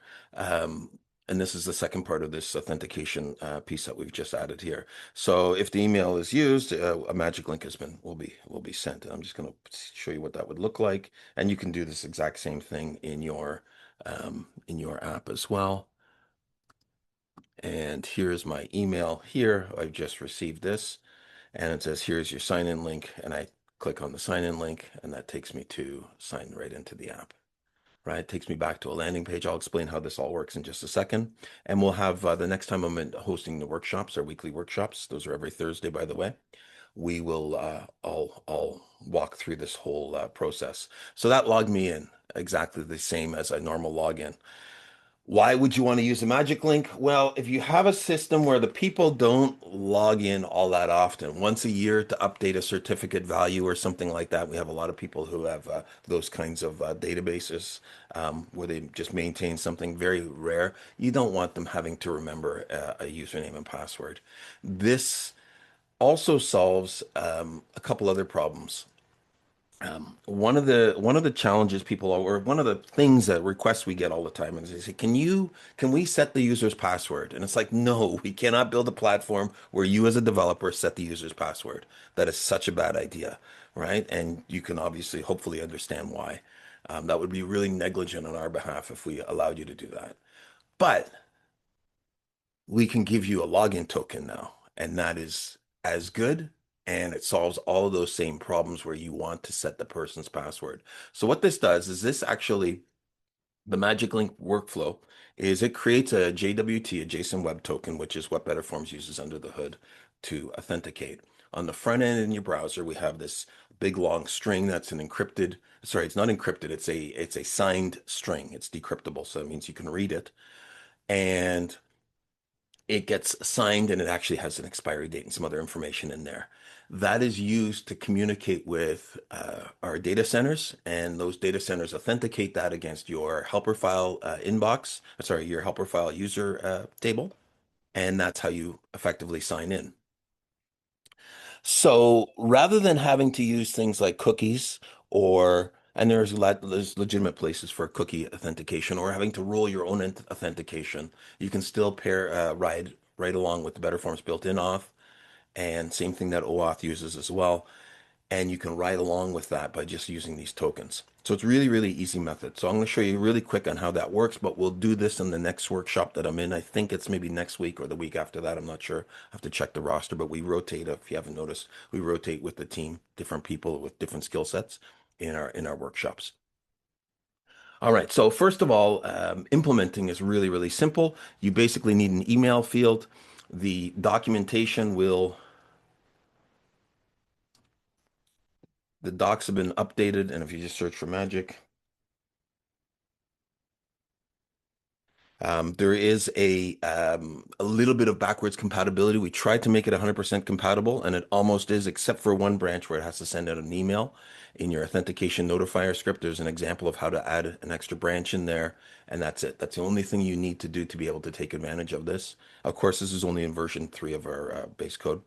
And this is the second part of this authentication piece that we've just added here. So if the email is used, a magic link will be sent. And I'm just going to show you what that would look like. And you can do this exact same thing in your app as well. And here's my email here. I've just received this, and it says here's your sign in link. And I click on the sign in link, and that takes me to sign right into the app. right? It takes me back to a landing page. I'll explain how this all works in just a second. And we'll have the next time I'm hosting the workshops, our weekly workshops. Those are every Thursday, by the way. We will I'll walk through this whole process. So that logged me in exactly the same as a normal login. Why would you want to use a magic link? Well, if you have a system where the people don't log in all that often, once a year to update a certificate value or something like that, we have a lot of people who have those kinds of databases where they just maintain something very rare. You don't want them having to remember a username and password. This also solves a couple other problems. One of the challenges people or one of the things that requests we get all the time is they say, can we set the user's password? And it's like, no, we cannot build a platform where you as a developer set the user's password. That is such a bad idea, right? And you can obviously, hopefully understand why. That would be really negligent on our behalf if we allowed you to do that. But we can give you a login token now, and that is as good. And it solves all of those same problems where you want to set the person's password. So what this does is this actually, the Magic Link workflow is it creates a JWT, a JSON Web Token, which is what BetterForms uses under the hood to authenticate. On the front end in your browser, we have this big long string that's an encrypted, sorry, it's not encrypted, it's a signed string. It's decryptable, so that means you can read it. And it gets signed and it actually has an expiry date and some other information in there. That is used to communicate with our data centers, and those data centers authenticate that against your helper file your helper file user table, and that's how you effectively sign in. So rather than having to use things like cookies and there's legitimate places for cookie authentication or having to roll your own authentication, you can still ride right along with the BetterForms built-in auth, and same thing that OAuth uses as well. And you can ride along with that by just using these tokens. So it's really, really easy method. So I'm going to show you really quick on how that works, but we'll do this in the next workshop that I'm in. I think it's maybe next week or the week after that. I'm not sure. I have to check the roster, but we rotate, if you haven't noticed, we rotate with the team, different people with different skill sets in our workshops. All right, so first of all, implementing is really, really simple. You basically need an email field. The documentation the docs have been updated, and if you just search for magic, there is a little bit of backwards compatibility. We tried to make it 100% compatible, and it almost is, except for one branch where it has to send out an email. In your authentication notifier script, there's an example of how to add an extra branch in there, and that's it. That's the only thing you need to do to be able to take advantage of this. Of course, this is only in version 3 of our base code.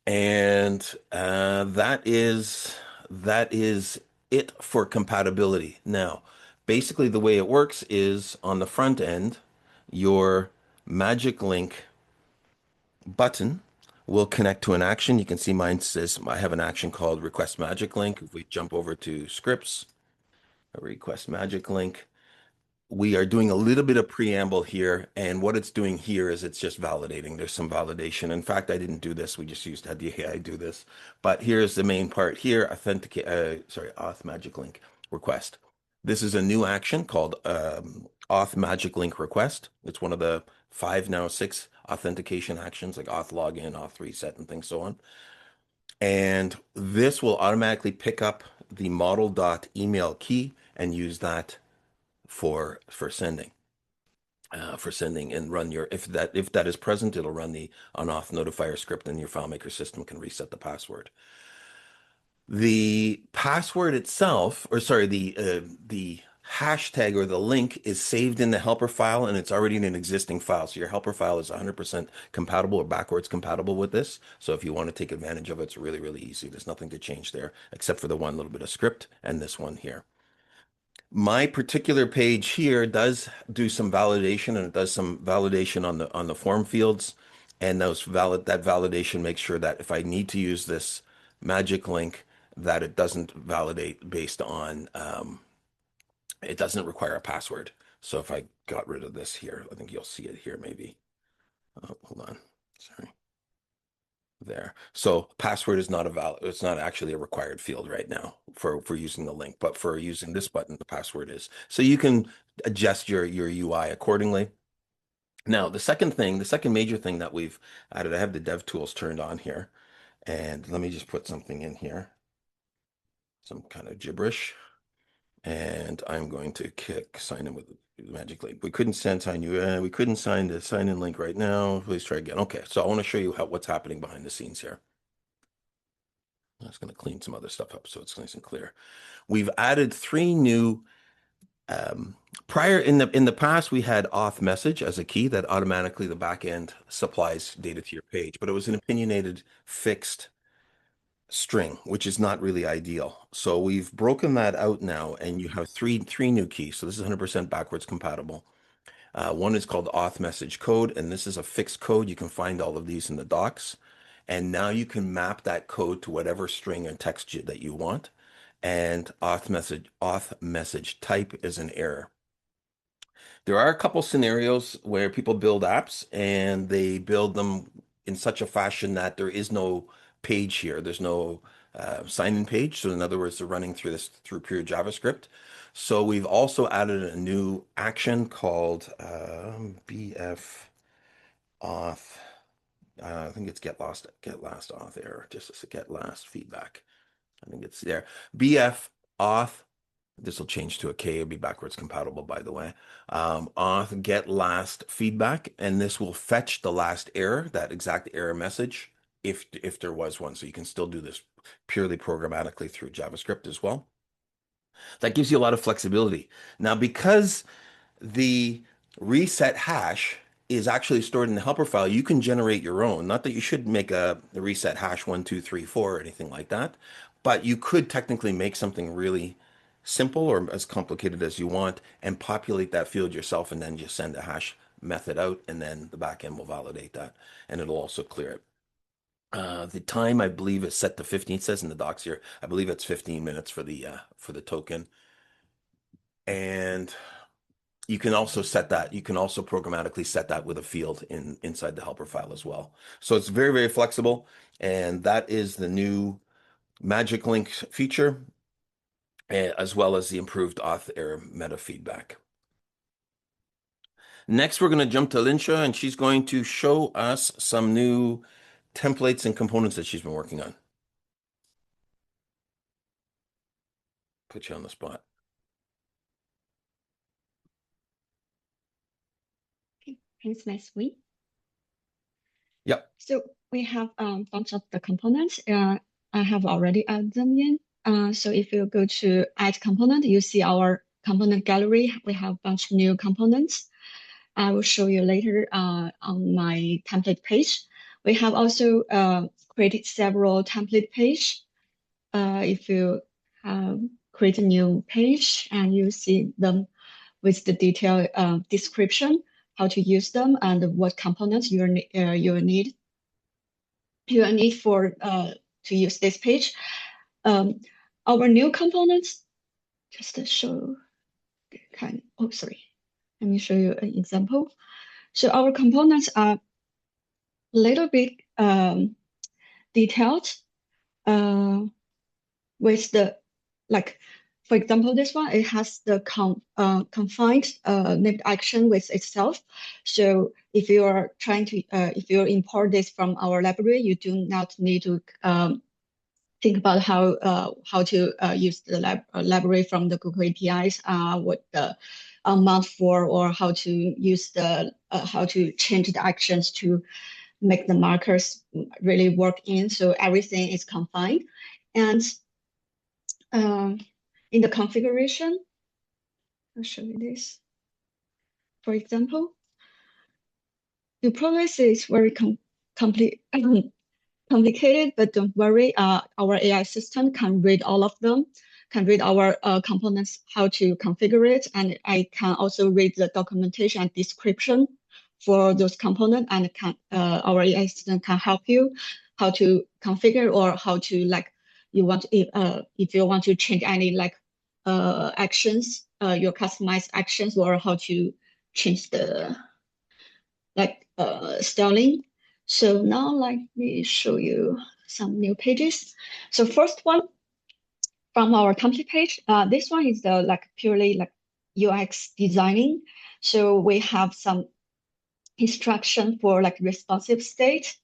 And that is it for compatibility. Now, basically the way it works is on the front end, your Magic Link button will connect to an action. You can see mine says I have an action called Request Magic Link. If we jump over to scripts, a Request Magic Link, we are doing a little bit of preamble here, and what it's doing here is it's just validating. There's some validation. In fact, I didn't do this. We just had the AI do this. But here's the main part here, auth magic link request. This is a new action called auth magic link request. It's one of the 5, now 6 authentication actions like auth login, auth reset, and things so on. And this will automatically pick up the model.email key and use that for sending and run your if that is present, it'll run the unauth notifier script, and your FileMaker system can reset the password. The password itself, or sorry, the hashtag or the link is saved in the helper file, and it's already in an existing file. So your helper file is 100% compatible or backwards compatible with this. So if you want to take advantage of it, it's really, really easy. There's nothing to change there except for the one little bit of script and this one here. My particular page here does do some validation, and it does some validation on the form fields, and that validation makes sure that if I need to use this magic link, that it doesn't validate based on it doesn't require a password. So if I got rid of this here, I think you'll see it here maybe. Oh, hold on, sorry. there. So password is not a valid, it's not actually a required field right now for using the link, but for using this button, the password is. So you can adjust your UI accordingly. Now, the second major thing that we've added, I have the dev tools turned on here, and let me just put something in here, some kind of gibberish, and I'm going to sign in with the magic link. We couldn't sign you. We couldn't sign the sign in link right now. Please try again. Okay, so I want to show you what's happening behind the scenes here. I'm just going to clean some other stuff up so it's nice and clear. We've added 3 new prior in the past, we had auth message as a key that automatically the backend supplies data to your page, but it was an opinionated fixed string, which is not really ideal. So we've broken that out now, and you have three new keys. So this is 100% backwards compatible. One is called auth message code, and this is a fixed code. You can find all of these in the docs. And now you can map that code to whatever string and text that you want. And auth message type is an error. There are a couple scenarios where people build apps and they build them in such a fashion that there is no page here. There's no sign-in page. So in other words, they're running through pure JavaScript. So we've also added a new action called BF auth. I think it's get last auth error, just a get last feedback. I think it's there. BF auth. This will change to a K. It'll be backwards compatible, by the way. Auth get last feedback, and this will fetch the last error, that exact error message, if there was one. So you can still do this purely programmatically through JavaScript as well. That gives you a lot of flexibility. Now, because the reset hash is actually stored in the helper file, you can generate your own. Not that you should make a reset hash 1, 2, 3, 4 or anything like that, but you could technically make something really simple or as complicated as you want and populate that field yourself, and then just send a hash method out, and then the backend will validate that, and it'll also clear it. The time, I believe, is set to 15. It says in the docs here, I believe it's 15 minutes for the token. And you can also set that. You can also programmatically set that with a field inside the helper file as well. So it's very, very flexible. And that is the new magic link feature, as well as the improved auth error meta feedback. Next, we're going to jump to Linsha, and she's going to show us some new templates and components that she's been working on. Put you on the spot. Okay, thanks, Leslie. Yep. So we have a bunch of the components. I have already added them in. So if you go to add component, you see our component gallery. We have a bunch of new components. I will show you later on my template page. We have also created several template page. If you create a new page and you see them with the detailed description, how to use them and what components you need for to use this page. Our new components, just to show sorry. Let me show you an example. So our components are a little bit detailed with the, like, for example, this one, it has the confined named action with itself. So if you are trying to, if you import this from our library, you do not need to think about how to use the library from the Google APIs, what the amount for, or how to use the how to change the actions to make the markers really work in. So everything is confined, and in the configuration, I'll show you this. For example, you probably see it's very complicated, but don't worry. Our AI system can read all of them, can read our components, how to configure it, and I can also read the documentation and description for those components, and our AI system can help you how to configure, or how to, like, if you want to change any, like, actions, your customized actions, or how to change the, like, styling. So now let me show you some new pages. So first one from our template page, this one is the purely UX designing. So we have some instruction for responsive state.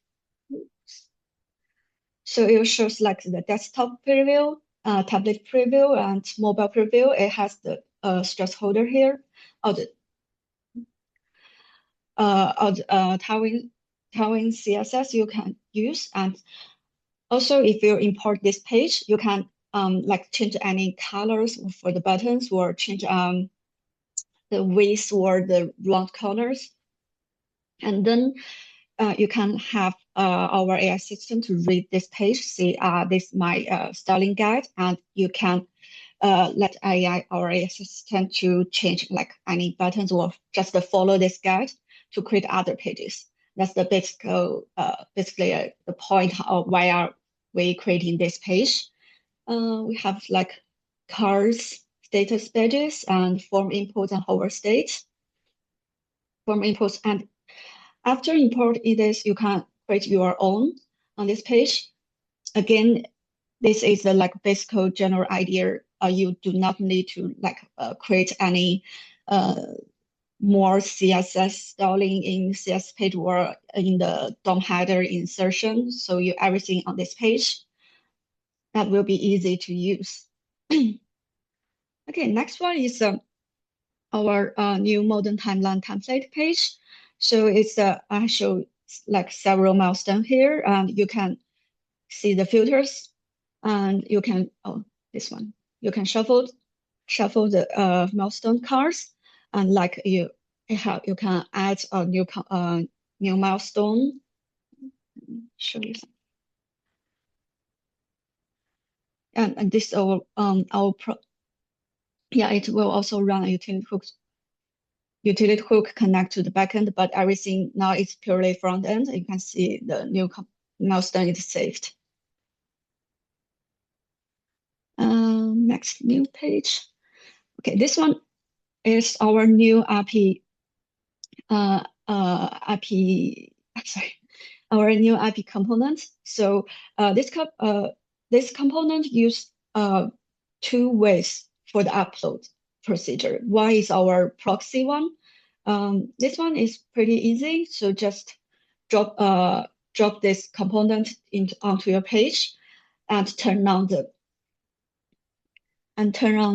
So it shows the desktop preview, tablet preview, and mobile preview. It has the stress holder here, or the Tailwind CSS you can use. And also, if you import this page, you can change any colors for the buttons or change the width or the round colors. And then you can have our AI system to read this page, see this is my styling guide, and you can let our AI assistant to change any buttons or just follow this guide to create other pages. That's the basically the point of why are we creating this page. We have cars, status pages, and form inputs and hover states. Form inputs, and after importing this, you can create your own on this page. Again, this is the basic general idea. You do not need to create any more CSS styling in CS page or in the DOM header insertion. So everything on this page that will be easy to use. Okay, next one is our new modern timeline template page. So it's I show several milestones here, and you can see the filters, and you can this one you can shuffle the milestone cards, and you can add a new milestone. Show you some. And this it will also run a utility hook connect to the backend, but everything now is purely front end. You can see the new milestone is saved. Next new page. Okay, this one is our new API. Our new API component. So this component use two ways for the upload procedure. One is our proxy one. This one is pretty easy. So just drop this component onto your page and turn on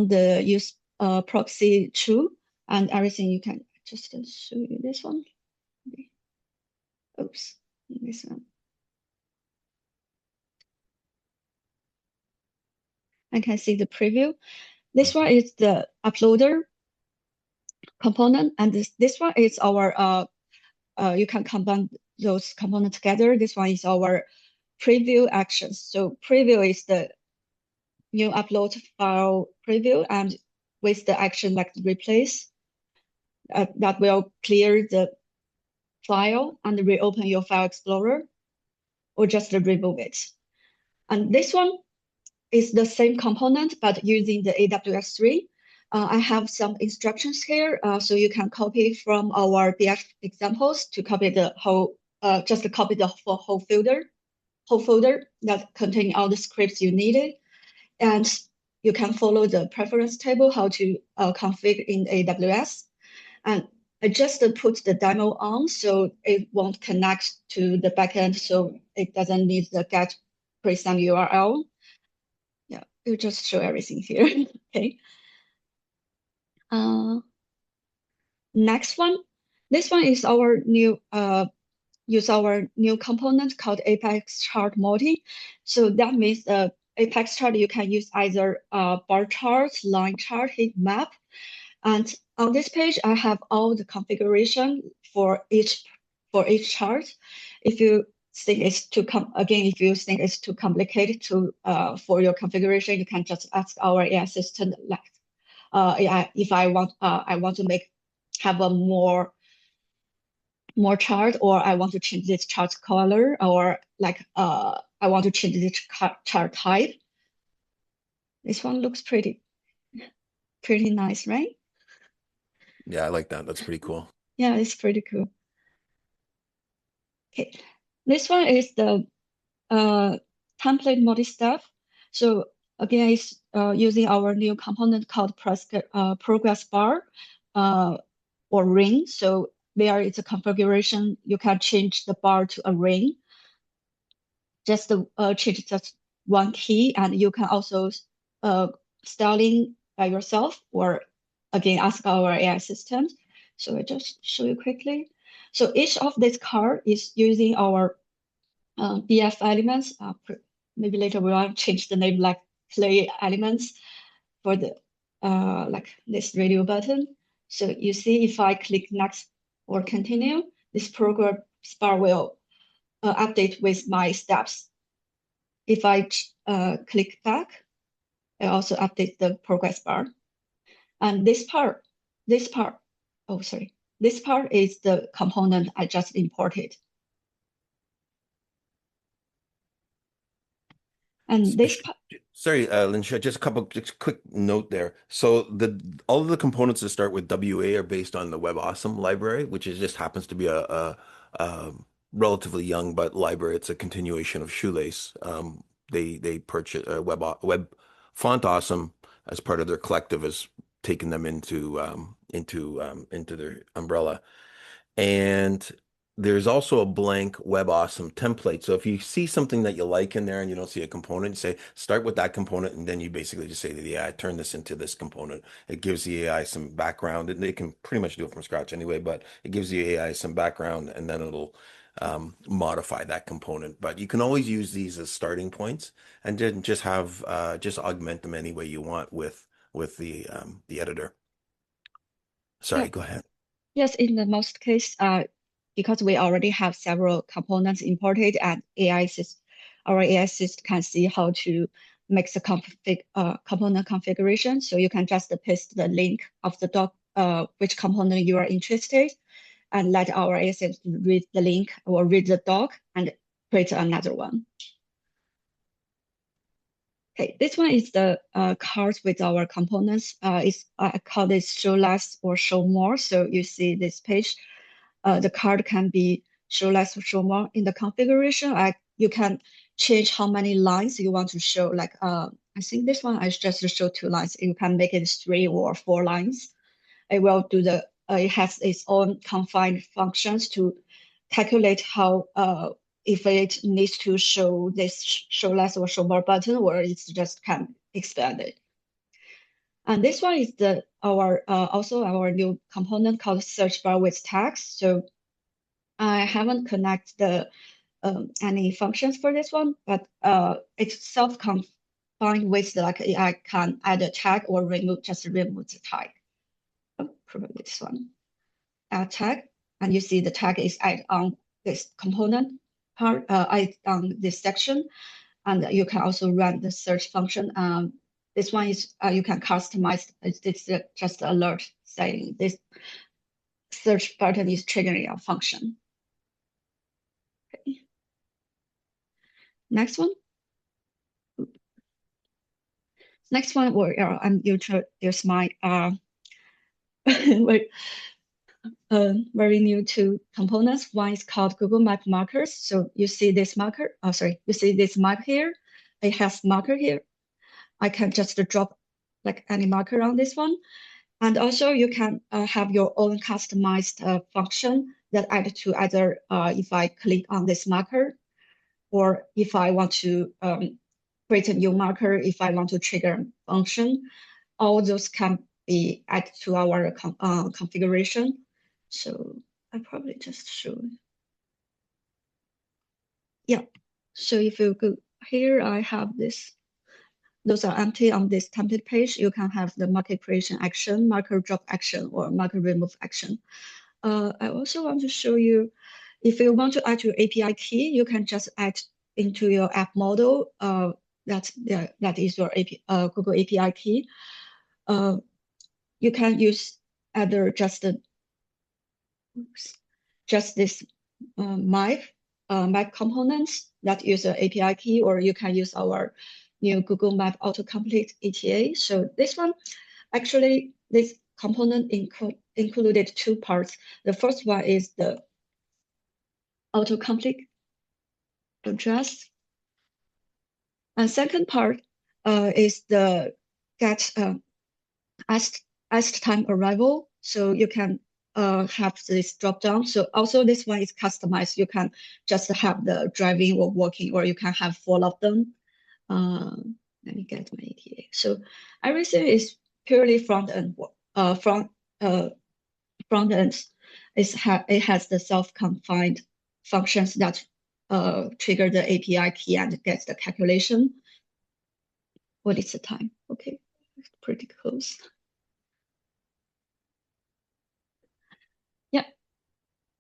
the use proxy true, and everything. You can just show you this one. Oops, this one. I can see the preview. This one is the uploader component, and this one is our you can combine those components together. This one is our preview actions. So preview is the new upload file preview, and with the action replace, that will clear the file and reopen your file explorer, or just remove it. And this one is the same component, but using the AWS3. I have some instructions here, so you can copy from our BF examples to copy the whole, just copy the whole folder that contain all the scripts you needed. And you can follow the preference table, how to configure in AWS. And I just put the demo on, so it won't connect to the backend, so it doesn't need the get present URL. Yeah, you just show everything here. Okay. Next one. This one is our new component called Apex Chart Multi. So that means the Apex chart you can use either bar chart, line chart, heat map. And on this page, I have all the configuration for each chart. If you think it's if you think it's too complicated for your configuration, you can just ask our AI assistant if I want to have a more chart, or I want to change this chart color, or I want to change this chart type. This one looks pretty nice, right? Yeah, I like that. That's pretty cool. Yeah, it's pretty cool. Okay, This one is the template multi-step. So again, it's using our new component called progress bar or ring. So there is a configuration. You can change the bar to a ring. Just change just one key, and you can also styling by yourself or again ask our AI systems. So I just show you quickly. So each of this card is using our BF elements. Maybe later we want to change the name like Klai elements for the like this radio button. So you see if I click next or continue, this progress bar will update with my steps. If I click back, I also update the progress bar. And this part, oh, sorry. This part is the component I just imported. And this part, Sorry, Linsha, just quick note there. So all of the components that start with WA are based on the WebAwesome library, which is just happens to be a relatively young but library. It's a continuation of Shoelace. They purchase Web Font Awesome as part of their collective has taken them into their umbrella. And there's also a blank WebAwesome template. So if you see something that you like in there and you don't see a component, you say start with that component, and then you basically just say to the AI, turn this into this component. It gives the AI some background, and they can pretty much do it from scratch anyway, but it gives the AI some background, and then it'll modify that component. But you can always use these as starting points, and then just augment them any way you want with the editor. Sorry, yeah. go ahead. Yes, in the most case, because we already have several components imported and our AI system can see how to make the component configuration. So you can just paste the link of the doc, which component you are interested, and let our AI system read the link or read the doc and create another one. Okay, this one is the cards with our components. I call this show less or show more. So you see this page. The card can be show less or show more. In the configuration, you can change how many lines you want to show. Like I think this one I just show 2 lines. You can make it 3 or 4 lines. It will do it has its own confined functions to calculate how if it needs to show this show less or show more button, or it's just can expand it. And this one is also our new component called search bar with text. So I haven't connected any functions for this one, but it's self-confined with like I can add a tag or remove the tag. Oh, probably this one. Add tag, and you see the tag is added on this component part, added on this section, and you can also run the search function. This one is you can customize. It's just alert saying this search button is triggering a function. Okay. Next one. Next one, where I'm introduce my very new 2 components. One is called Google Map markers. So you see this marker. Oh, sorry, you see this map here. It has marker here. I can just drop like any marker on this one. And also you can have your own customized function that add to either if I click on this marker, or if I want to create a new marker, if I want to trigger a function, all those can be added to our configuration. So I probably just show. Yeah. So if you go here, I have this. Those are empty on this template page. You can have the marker creation action, marker drop action, or marker remove action. I also want to show you, if you want to add your API key, you can just add into your app model. That is your Google API key. You can use either just this map components that use an API key, or you can use our new Google Map autocomplete ETA. So this one, actually, this component included 2 parts. The first one is the autocomplete address. And second part is the get asked time arrival. So you can have this drop down. So also this one is customized. You can just have the driving or walking, or you can have four of them. Let me get my ETA. So everything is purely front end. Front end it has the self-confined functions that trigger the API key and gets the calculation. What is the time? Okay, it's pretty close. Yeah,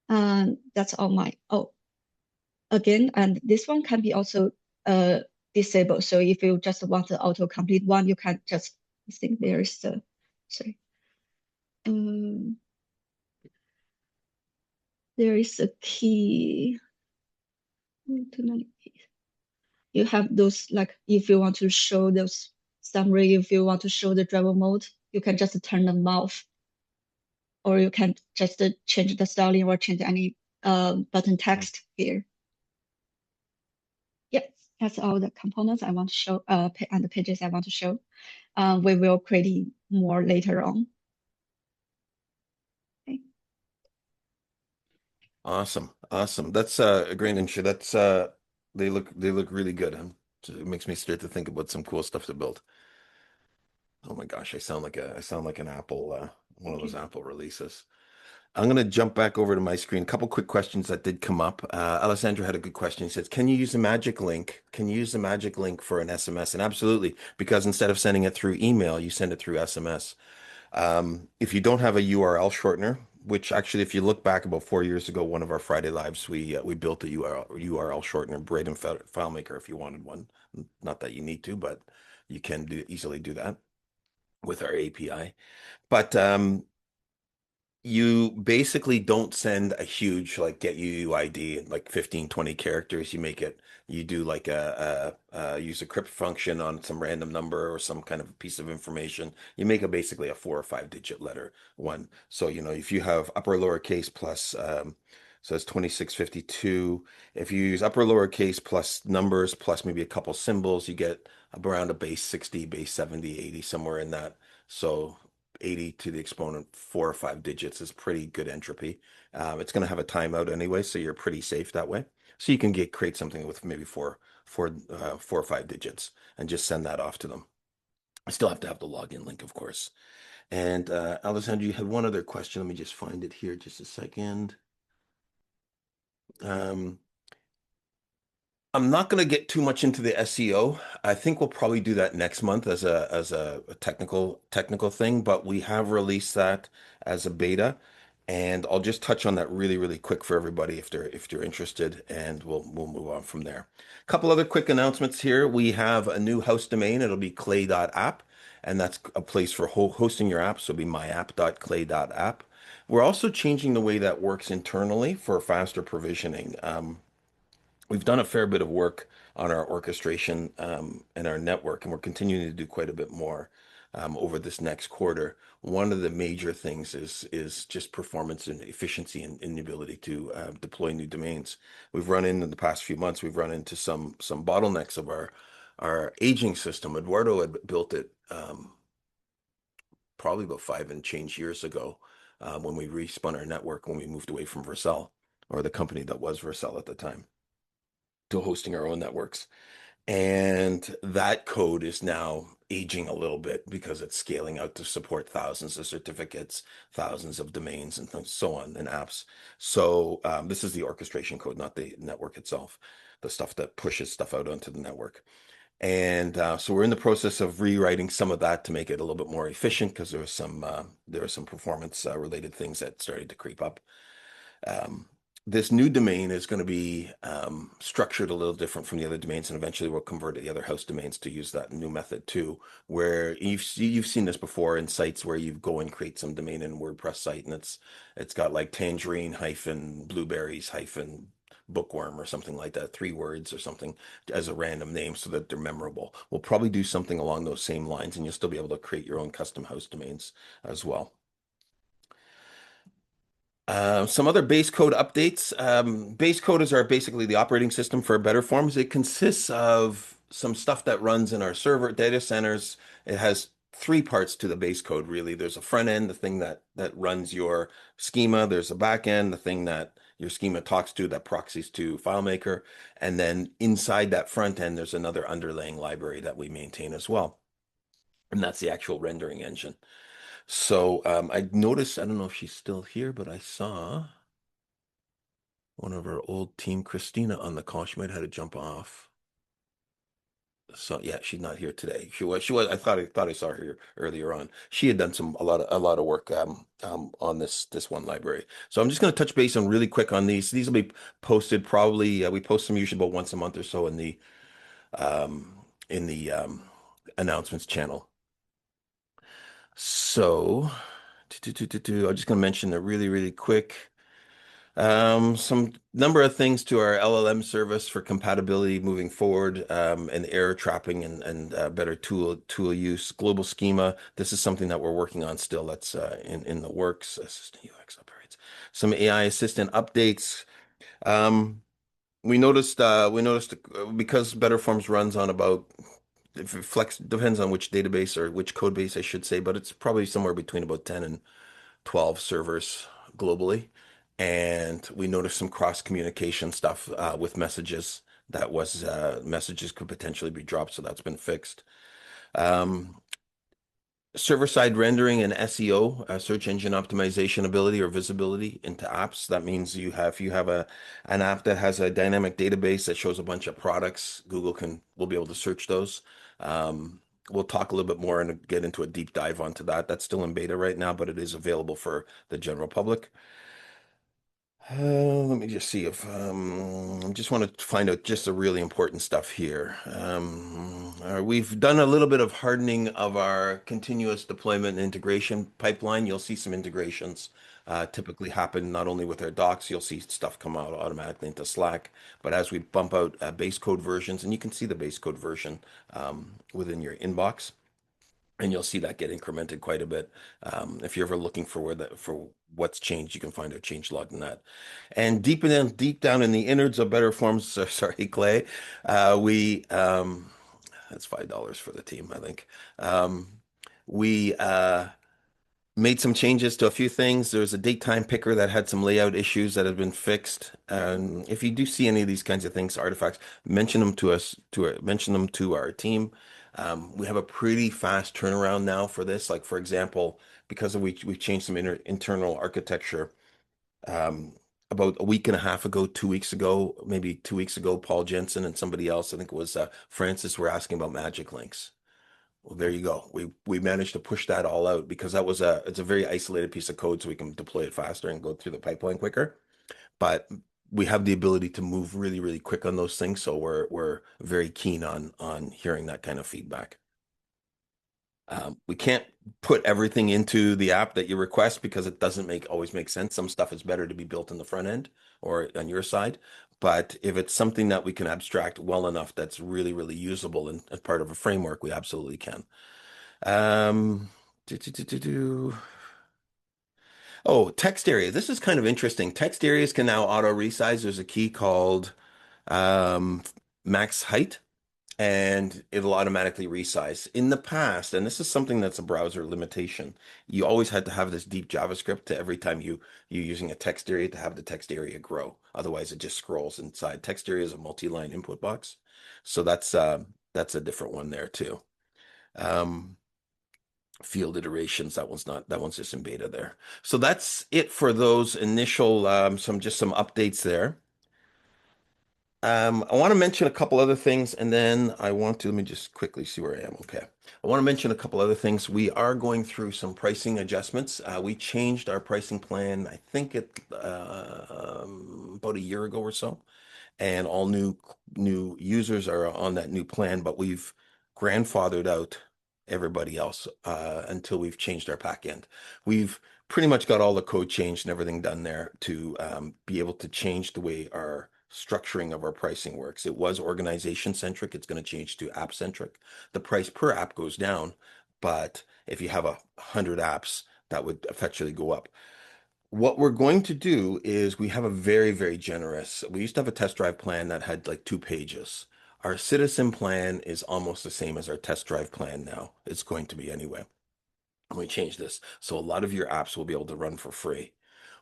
and that's all my, oh, again, and this one can be also disabled. So if you just want the autocomplete one, you can just, I think there's the, sorry. There is a key. Too many keys. You have those, like if you want to show those summary, if you want to show the driver mode, you can just turn them off, or you can just change the styling or change any button text here. Yes, that's all the components I want to show and the pages I want to show. We will create more later on. Okay. Awesome. Awesome. That's a great intro. That's they look really good. So it makes me start to think about some cool stuff to build. Oh my gosh, I sound like an Apple one of those Apple releases. I'm going to jump back over to my screen. A couple quick questions that did come up. Alessandro had a good question. He says, "Can you use a magic link? Can you use a magic link for an SMS?" And absolutely, because instead of sending it through email, you send it through SMS. If you don't have a URL shortener, which actually, if you look back about 4 years ago, one of our Friday lives, we built a URL shortener, Braden FileMaker, if you wanted one. Not that you need to, but you can easily do that with our API. But you basically don't send a huge like get UUID like 15, 20 characters. You do like use a crypt function on some random number or some kind of piece of information. You make basically a 4 or 5 digit letter one. So, if you have upper lowercase plus, so it's 2652. If you use upper lowercase plus numbers plus maybe a couple symbols, you get around a base 60, base 70, 80, somewhere in that. So 80 to the exponent 4 or 5 digits is pretty good entropy. It's going to have a timeout anyway, so you're pretty safe that way. So you can create something with maybe 4 or 5 digits and just send that off to them. I still have to have the login link, of course. And Alessandro, you had one other question. Let me just find it here just a second. I'm not going to get too much into the SEO. I think we'll probably do that next month as a technical thing, but we have released that as a beta, and I'll just touch on that really quick for everybody if they're interested, and we'll move on from there. A couple other quick announcements here. We have a new host domain. It'll be klai.app, and that's a place for hosting your apps. So it'll be myapp.klai.app. We're also changing the way that works internally for faster provisioning. We've done a fair bit of work on our orchestration and our network, and we're continuing to do quite a bit more over this next quarter. One of the major things is just performance and efficiency and the ability to deploy new domains. We've run in the past few months, we've run into some bottlenecks of our aging system. Eduardo had built it probably about 5 and change years ago when we respun our network when we moved away from Vercel, or the company that was Vercel at the time, to hosting our own networks. And that code is now aging a little bit because it's scaling out to support thousands of certificates, thousands of domains, and so on, and apps. So this is the orchestration code, not the network itself, the stuff that pushes stuff out onto the network. And so we're in the process of rewriting some of that to make it a little bit more efficient, because there are some performance related things that started to creep up. This new domain is going to be structured a little different from the other domains, and eventually we'll convert the other host domains to use that new method too, where you've seen this before in sites where you go and create some domain in a WordPress site, and it's got like tangerine hyphen blueberries hyphen bookworm or something like that, 3 words or something as a random name so that they're memorable. We'll probably do something along those same lines, and you'll still be able to create your own custom host domains as well. Some other base code updates. Base code are basically the operating system for BetterForms. It consists of some stuff that runs in our server data centers. It has three parts to the base code, really. There's a front end, the thing that runs your schema. There's a back end, the thing that your schema talks to, that proxies to FileMaker. And then inside that front end, there's another underlying library that we maintain as well. And that's the actual rendering engine. So I noticed, I don't know if she's still here, but I saw one of our old team, Christina, on the call. She might have had to jump off. So yeah, she's not here today. She was. I thought I saw her earlier on. She had done a lot of work on this one library. So I'm just going to touch base on really quick on these. These will be posted probably. We post them usually about once a month or so in the announcements channel. So I'm just going to mention it really, really quick. Some number of things to our LLM service for compatibility moving forward, and error trapping and better tool use. Global schema. This is something that we're working on still. That's in the works. Assistant UX upgrades. Some AI assistant updates. We noticed because BetterForms runs on about, if it flex depends on which database or which code base I should say, but it's probably somewhere between about 10 and 12 servers globally. And we noticed some cross communication stuff with messages messages could potentially be dropped. So that's been fixed. Um, Server-side rendering and SEO, search engine optimization ability or visibility into apps. That means if you have an app that has a dynamic database that shows a bunch of products, will be able to search those. We'll talk a little bit more and get into a deep dive onto that. That's still in beta right now, but it is available for the general public. Let me just see if I just want to find out just the really important stuff here. We've done a little bit of hardening of our continuous deployment and integration pipeline. You'll see some integrations typically happen not only with our docs, you'll see stuff come out automatically into Slack, but as we bump out base code versions, and you can see the base code version within your inbox. And you'll see that get incremented quite a bit. If you're ever looking for what's changed, you can find a change log in that. And deep down in the innards of BetterForms, sorry, Clay, we that's $5 for the team, I think. We made some changes to a few things. There's a date time picker that had some layout issues that have been fixed. And if you do see any of these kinds of things, artifacts, mention them to us, mention them to our team. We have a pretty fast turnaround now for this. Like for example, because we've changed some internal architecture. About a week and a half ago, 2 weeks ago, maybe 2 weeks ago, Paul Jensen and somebody else, I think it was Francis, were asking about magic links. Well, there you go. We managed to push that all out because it's a very isolated piece of code, so we can deploy it faster and go through the pipeline quicker. But we have the ability to move really, really quick on those things, so we're very keen on hearing that kind of feedback. We can't put everything into the app that you request because it doesn't always make sense. Some stuff is better to be built in the front end or on your side. But if it's something that we can abstract well enough that's really, really usable and as part of a framework, we absolutely can. Um, do, do, do, do, do. Oh, text area. This is kind of interesting. Text areas can now auto resize. There's a key called um, max height, and it'll automatically resize. In the past, and this is something that's a browser limitation, you always had to have this deep JavaScript to every time you're using a text area to have the text area grow. Otherwise, it just scrolls inside. Text area is a multi-line input box, so that's a different one there too. Um, Field iterations, that one's just in beta there. So that's it for those initial some updates there. I want to mention a couple other things, and then let me just quickly see where I am. Okay. I want to mention a couple other things. We are going through some pricing adjustments. We changed our pricing plan, I think about a year ago or so, and all new users are on that new plan, but we've grandfathered out everybody else until we've changed our back end. We've pretty much got all the code changed and everything done there to be able to change the way our structuring of our pricing works. It was organization centric. It's going to change to app centric. The price per app goes down, but if you have 100 apps, that would effectively go up. What we're going to do is we have a very, very generous. We used to have a test drive plan that had like 2 pages. Our citizen plan is almost the same as our test drive plan now. It's going to be anyway. And we changed this. So a lot of your apps will be able to run for free.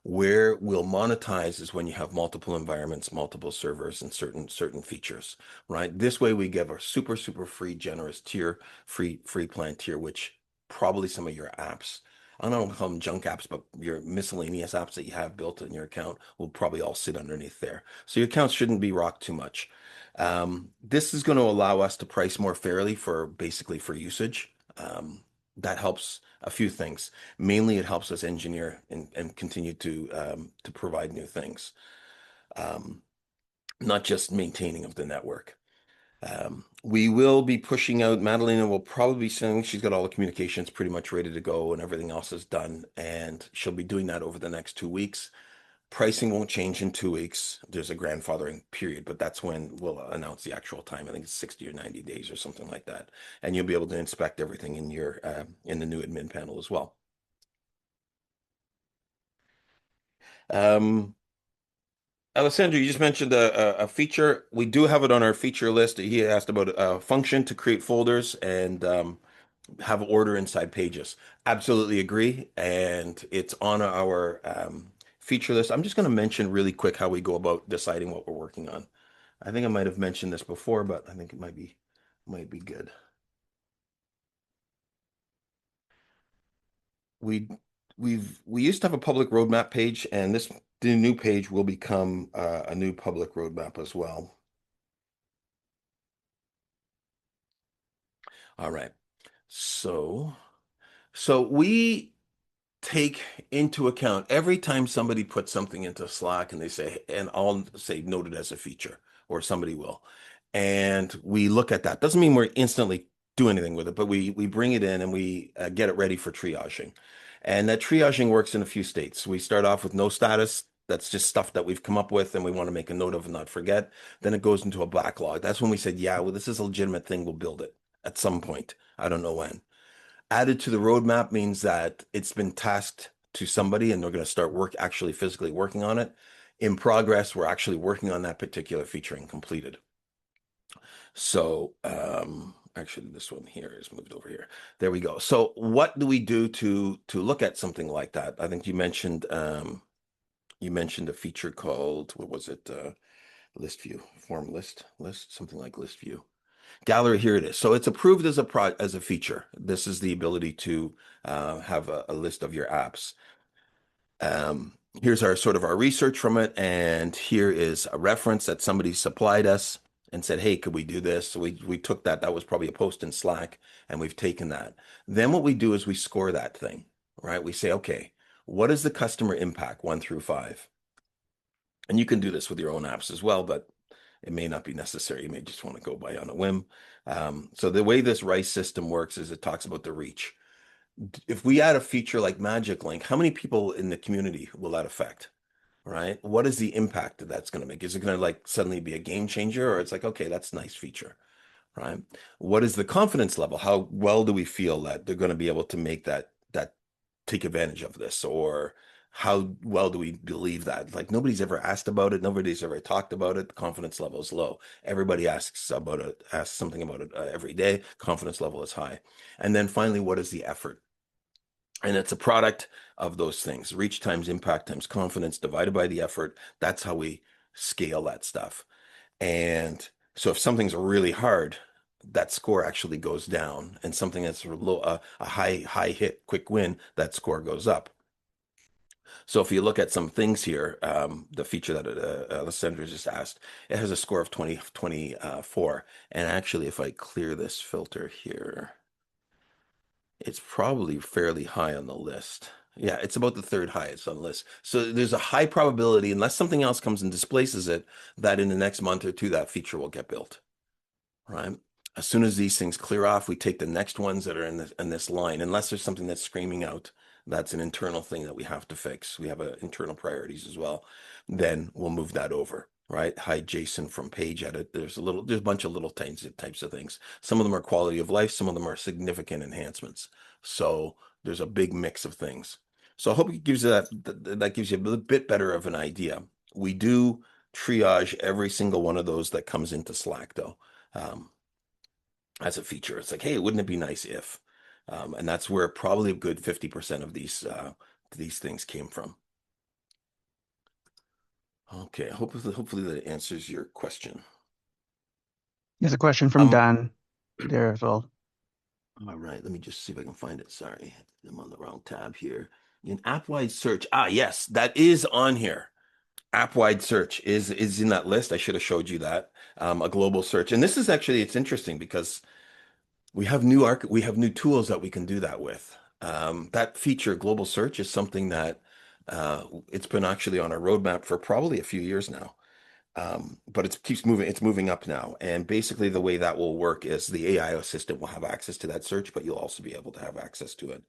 Where we'll monetize is when you have multiple environments, multiple servers, and certain features, right? This way we give a super, super free, generous tier, free plan tier, which probably some of your apps, I don't know call them junk apps, but your miscellaneous apps that you have built in your account will probably all sit underneath there. So your accounts shouldn't be rocked too much. This is going to allow us to price more fairly for basically for usage. That helps a few things. Mainly, it helps us engineer and continue to provide new things, um, not just maintaining of the network. We will be pushing out. Madalena will probably be sending. She's got all the communications pretty much ready to go, and everything else is done. And she'll be doing that over the next 2 weeks. Pricing won't change in 2 weeks. There's a grandfathering period, but that's when we'll announce the actual time. I think it's 60 or 90 days or something like that. And you'll be able to inspect everything in your in the new admin panel as well. Um, Alessandro, you just mentioned a feature. We do have it on our feature list. He asked about a function to create folders and have order inside pages. Absolutely agree. And it's on our feature list. I'm just going to mention really quick how we go about deciding what we're working on. I think I might have mentioned this before, but I think it might be good. We we used to have a public roadmap page, and the new page will become a new public roadmap as well. All right. So we take into account every time somebody puts something into Slack and they say, and I'll say noted as a feature, or somebody will. And we look at that. Doesn't mean we're instantly do anything with it, but we bring it in and we get it ready for triaging. And that triaging works in a few states. We start off with no status. That's just stuff that we've come up with and we want to make a note of and not forget. Then it goes into a backlog. That's when we said, yeah, well, this is a legitimate thing. We'll build it at some point. I don't know when. Added to the roadmap means that it's been tasked to somebody and they're going to start actually physically working on it. In progress, we're actually working on that particular feature and completed. So actually this one here is moved over here. There we go. So what do we do to look at something like that? I think you mentioned a feature called, what was it? List view, form list, something like list view. Gallery, here it is. So it's approved as a feature. This is the ability to have a list of your apps. Here's our research from it, and here is a reference that somebody supplied us and said, "Hey, could we do this?" So we took that. That was probably a post in Slack, and we've taken that. Then what we do is we score that thing, right? We say, "Okay, what is the customer impact 1 through 5?" And you can do this with your own apps as well, but it may not be necessary. You may just want to go by on a whim. So the way this RICE system works is it talks about the reach. If we add a feature like Magic Link, how many people in the community will that affect? Right? What is the impact that that's going to make? Is it going to like suddenly be a game changer, or it's like, okay, that's a nice feature, right? What is the confidence level? How well do we feel that they're going to be able to make that take advantage of this, or how well do we believe that? Like nobody's ever asked about it, nobody's ever talked about it. The confidence level is low. Everybody asks something about it every day. Confidence level is high. And then finally, what is the effort? And it's a product of those things. Reach times impact times confidence divided by the effort. That's how we scale that stuff. And so if something's really hard, that score actually goes down. And something that's a high hit, quick win, that score goes up. So if you look at some things here, the feature that Alessandra just asked, it has a score of 24. And actually, if I clear this filter here, it's probably fairly high on the list. Yeah, it's about the third highest on the list. So there's a high probability, unless something else comes and displaces it, that in the next month or two, that feature will get built, right? As soon as these things clear off, we take the next ones that are in this line, unless there's something that's screaming out. That's an internal thing that we have to fix. We have internal priorities as well. Then we'll move that over, right? Hide JSON from page edit. There's a bunch of little types of things. Some of them are quality of life. Some of them are significant enhancements. So there's a big mix of things. So I hope it gives you that gives you a little bit better of an idea. We do triage every single one of those that comes into Slack though, as a feature. It's like, hey, wouldn't it be nice if? And that's where probably a good 50% of these things came from. Okay, hopefully that answers your question. There's a question from Dan there as well. All right, let me just see if I can find it. Sorry, I'm on the wrong tab here. In app-wide search. Yes, that is on here. App-wide search is in that list. I should have showed you that. A global search. And this is actually, it's interesting because we have new tools that we can do that with. That feature, global search, is something that it's been actually on our roadmap for probably a few years now. But it keeps moving. It's moving up now. And basically the way that will work is the AI assistant will have access to that search, but you'll also be able to have access to it.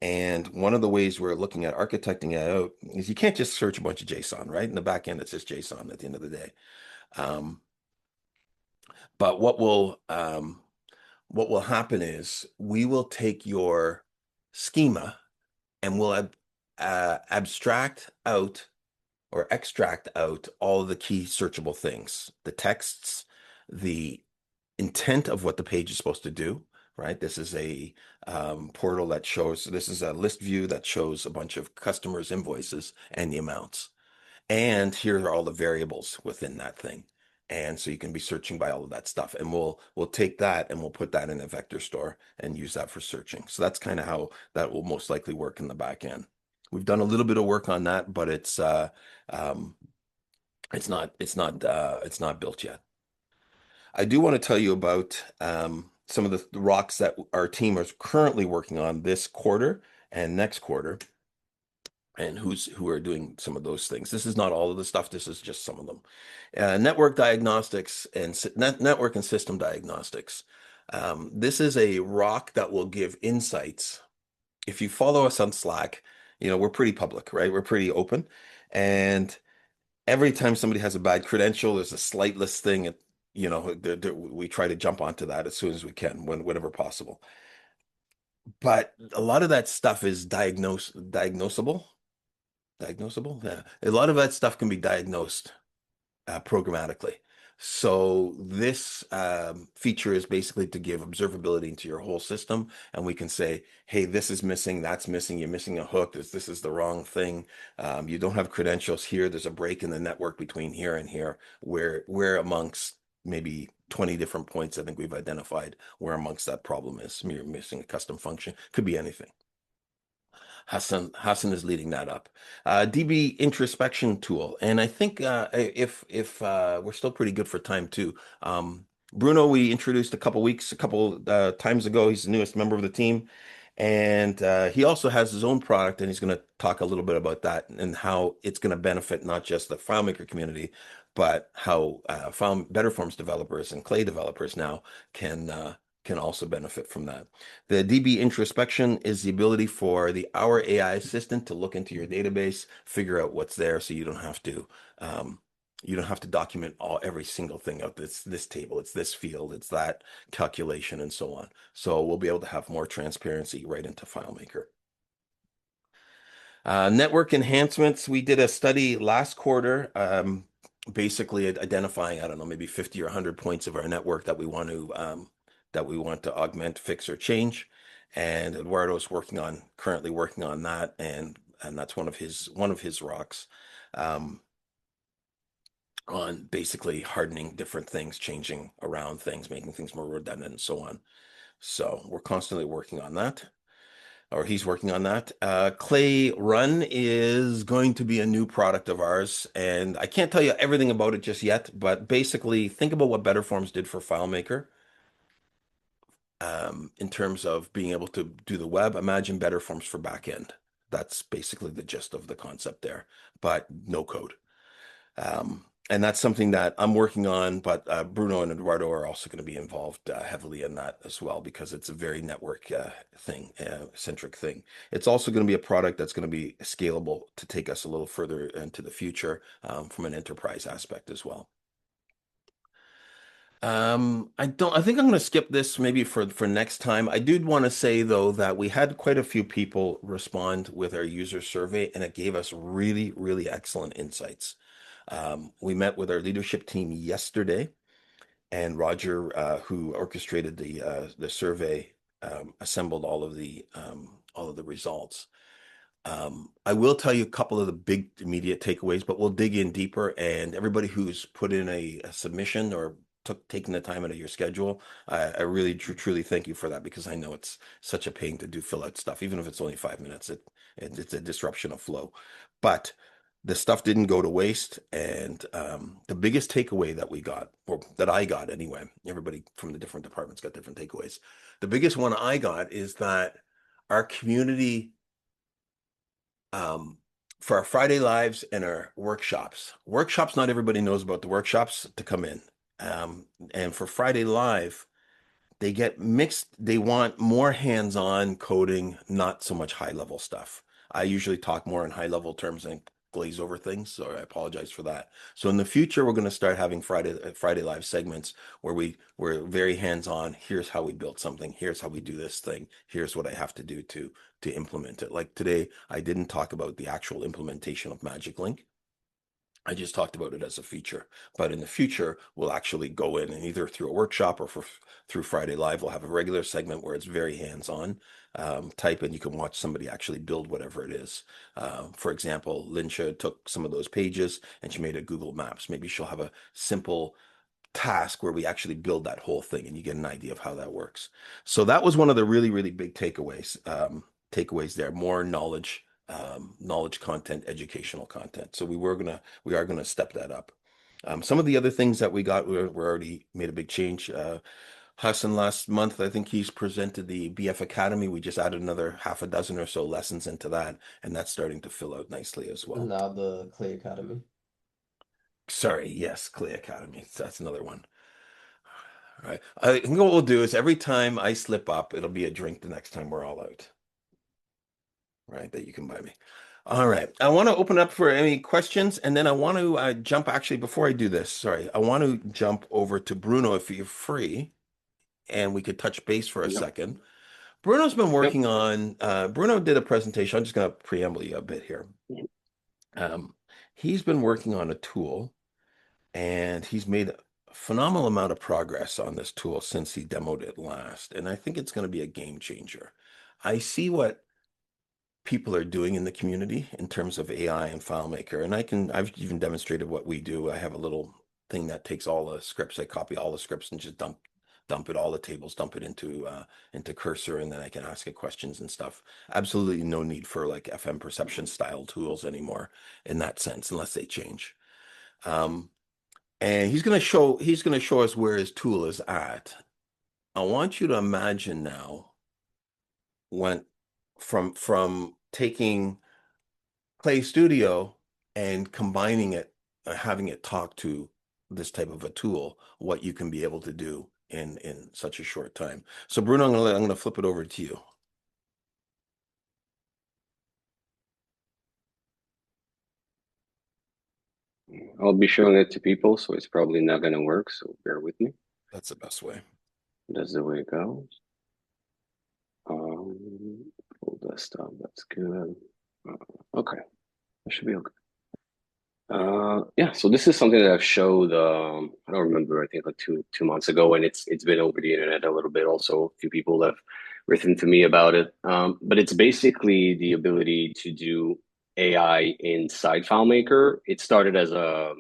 And one of the ways we're looking at architecting it out is you can't just search a bunch of JSON, right? In the back end, it's just JSON at the end of the day. But what will happen is we will take your schema and we'll abstract out or extract out all of the key searchable things, the texts, the intent of what the page is supposed to do, right? This is a portal that shows, this is a list view that shows a bunch of customers' invoices and the amounts. And here are all the variables within that thing. And so you can be searching by all of that stuff. And we'll take that and we'll put that in a vector store and use that for searching. So that's kind of how that will most likely work in the back end. We've done a little bit of work on that, but it's not built yet. I do want to tell you about some of the rocks that our team is currently working on this quarter and next quarter, and who are doing some of those things. This is not all of the stuff. This is just some of them. Network diagnostics and network and system diagnostics. This is a rock that will give insights. If you follow us on Slack, we're pretty public, right? We're pretty open. And every time somebody has a bad credential, there's a slight list thing. And, we try to jump onto that as soon as we can, whenever possible. But a lot of that stuff is diagnosable. Diagnosable? Yeah. A lot of that stuff can be diagnosed programmatically. So this feature is basically to give observability into your whole system, and we can say, hey, this is missing, that's missing, you're missing a hook, this is the wrong thing, you don't have credentials here, there's a break in the network between here and here, where amongst maybe 20 different points I think we've identified where amongst that problem is. You're missing a custom function, could be anything. Hassan is leading that up. DB introspection tool, and I think if we're still pretty good for time too. Bruno, we introduced a couple times ago. He's the newest member of the team, and he also has his own product, and he's going to talk a little bit about that and how it's going to benefit not just the FileMaker community, but how BetterForms developers and Klai developers now can also benefit from that. The DB introspection is the ability for our AI assistant to look into your database, figure out what's there, so you don't have to document every single thing out this table, it's this field, it's that calculation, and so on. So we'll be able to have more transparency right into FileMaker. Network enhancements. We did a study last quarter, basically identifying, I don't know, maybe 50 or 100 points of our network that we want to augment, fix, or change. And Eduardo's currently working on that, and that's one of his rocks, on basically hardening different things, changing around things, making things more redundant, and so on. So we're constantly working on that, or he's working on that. Klai Run is going to be a new product of ours, and I can't tell you everything about it just yet, but basically think about what BetterForms did for FileMaker. In terms of being able to do the web, imagine BetterForms for backend. That's basically the gist of the concept there, but no code. And that's something that I'm working on, but Bruno and Eduardo are also going to be involved heavily in that as well, because it's a very network centric thing. It's also going to be a product that's going to be scalable to take us a little further into the future from an enterprise aspect as well. I think I'm going to skip this maybe for next time. I did want to say though that we had quite a few people respond with our user survey, and it gave us really, really excellent insights. We met with our leadership team yesterday, and Roger, who orchestrated the survey, assembled all of the results. I will tell you a couple of the big immediate takeaways, but we'll dig in deeper. And everybody who's put in a submission or taking the time out of your schedule, I really truly thank you for that, because I know it's such a pain to fill out stuff, even if it's only 5 minutes. It's a disruption of flow, but the stuff didn't go to waste. And the biggest takeaway that we got, or that I got anyway, everybody from the different departments got different takeaways. The biggest one I got is that our community, for our Friday lives and our workshops, not everybody knows about the workshops to come in. And for Friday live, they get mixed. They want more hands-on coding, not so much high-level stuff. I usually talk more in high-level terms and glaze over things, so I apologize for that. So in the future, we're going to start having Friday live segments where we're very hands-on. Here's how we built something. Here's how we do this thing. Here's what I have to do to implement it. Like today, I didn't talk about the actual implementation of Magic Link. I just talked about it as a feature, but in the future, we'll actually go in and either through a workshop or through Friday Live, we'll have a regular segment where it's very hands-on type, and you can watch somebody actually build whatever it is. For example, Linsha took some of those pages and she made a Google Maps. Maybe she'll have a simple task where we actually build that whole thing and you get an idea of how that works. So that was one of the really, really big takeaways there, more knowledge content, educational content. So we are gonna step that up. Some of the other things that we got, we're already made a big change. Hassan last month, I think he's presented the BF Academy. We just added another half a dozen or so lessons into that, and that's starting to fill out nicely as well. Now the Klai Academy. Sorry, yes, Clay Academy. That's another one. All right. I think what we'll do is every time I slip up, it'll be a drink the next time we're all out. Right, that you can buy me. All right. I want to open up for any questions, and then I want to jump, actually, before I do this, sorry, I want to jump over to Bruno if you're free, and we could touch base for a Yep. second. Bruno's been Yep. working on, Bruno did a presentation. I'm just going to preamble you a bit here. He's been working on a tool, and he's made a phenomenal amount of progress on this tool since he demoed it last. And I think it's going to be a game changer. I see what people are doing in the community in terms of AI and FileMaker. And I've even demonstrated what we do. I have a little thing that takes all the scripts. I copy all the scripts and just dump it, all the tables, dump it into Cursor, and then I can ask it questions and stuff. Absolutely no need for like FM perception style tools anymore in that sense, unless they change. And he's going to show us where his tool is at. I want you to imagine now when from taking Play Studio and combining it, having it talk to this type of a tool, what you can be able to do in such a short time. So Bruno, I'm gonna flip it over to you. I'll be showing it to people, so it's probably not going to work. So bear with me. That's the best way. That's the way it goes. Full desktop. That's good. Okay, that should be okay. Yeah. So this is something that I've showed. I don't remember. I think like two months ago, and it's been over the internet a little bit. Also, a few people have written to me about it. But it's basically the ability to do AI inside FileMaker. It started as a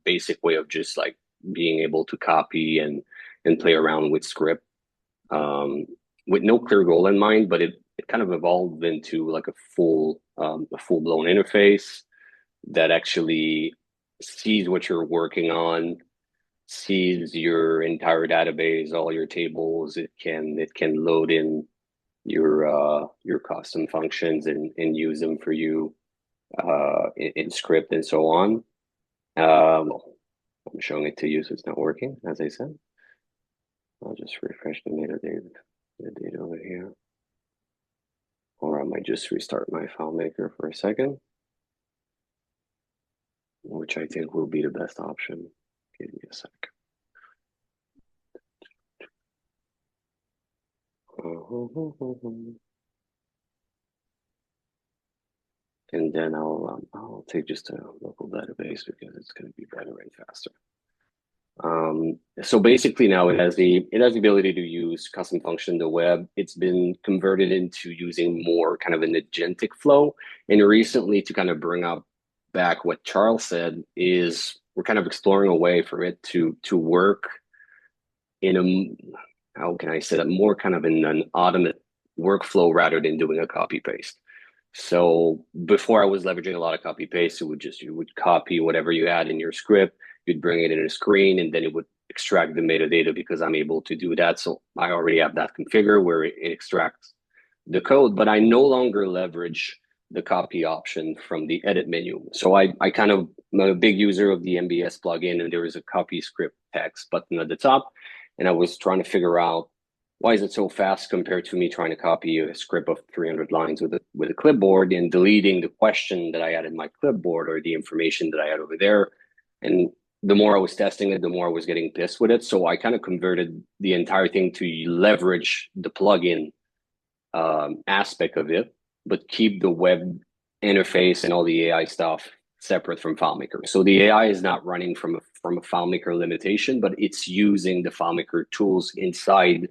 basic way of just like being able to copy and play around with script, with no clear goal in mind. But it kind of evolved into like a full blown interface that actually sees what you're working on, sees your entire database, all your tables. It can load in your custom functions and use them for you in script and so on. I'm showing it to you, so it's not working, as I said. I'll just refresh the data over here. Or I might just restart my FileMaker for a second, which I think will be the best option. Give me a sec. And then I'll take just a local database because it's going to be better and faster. So basically now it has the ability to use custom function in the web. It's been converted into using more kind of an agentic flow. And recently, to kind of bring up back what Charles said, is we're kind of exploring a way for it to work in a, how can I say that, more kind of in an automated workflow rather than doing a copy paste. So before I was leveraging a lot of copy paste, you would copy whatever you had in your script, you'd bring it in a screen, and then it would extract the metadata because I'm able to do that. So I already have that configured where it extracts the code, but I no longer leverage the copy option from the edit menu. So I'm a big user of the MBS plugin, and there is a copy script text button at the top. And I was trying to figure out, why is it so fast compared to me trying to copy a script of 300 lines with a clipboard and deleting the question that I had in my clipboard or the information that I had over there. And the more I was testing it, the more I was getting pissed with it. So I kind of converted the entire thing to leverage the plugin aspect of it, but keep the web interface and all the AI stuff separate from FileMaker. So the AI is not running from a FileMaker limitation, but it's using the FileMaker tools inside,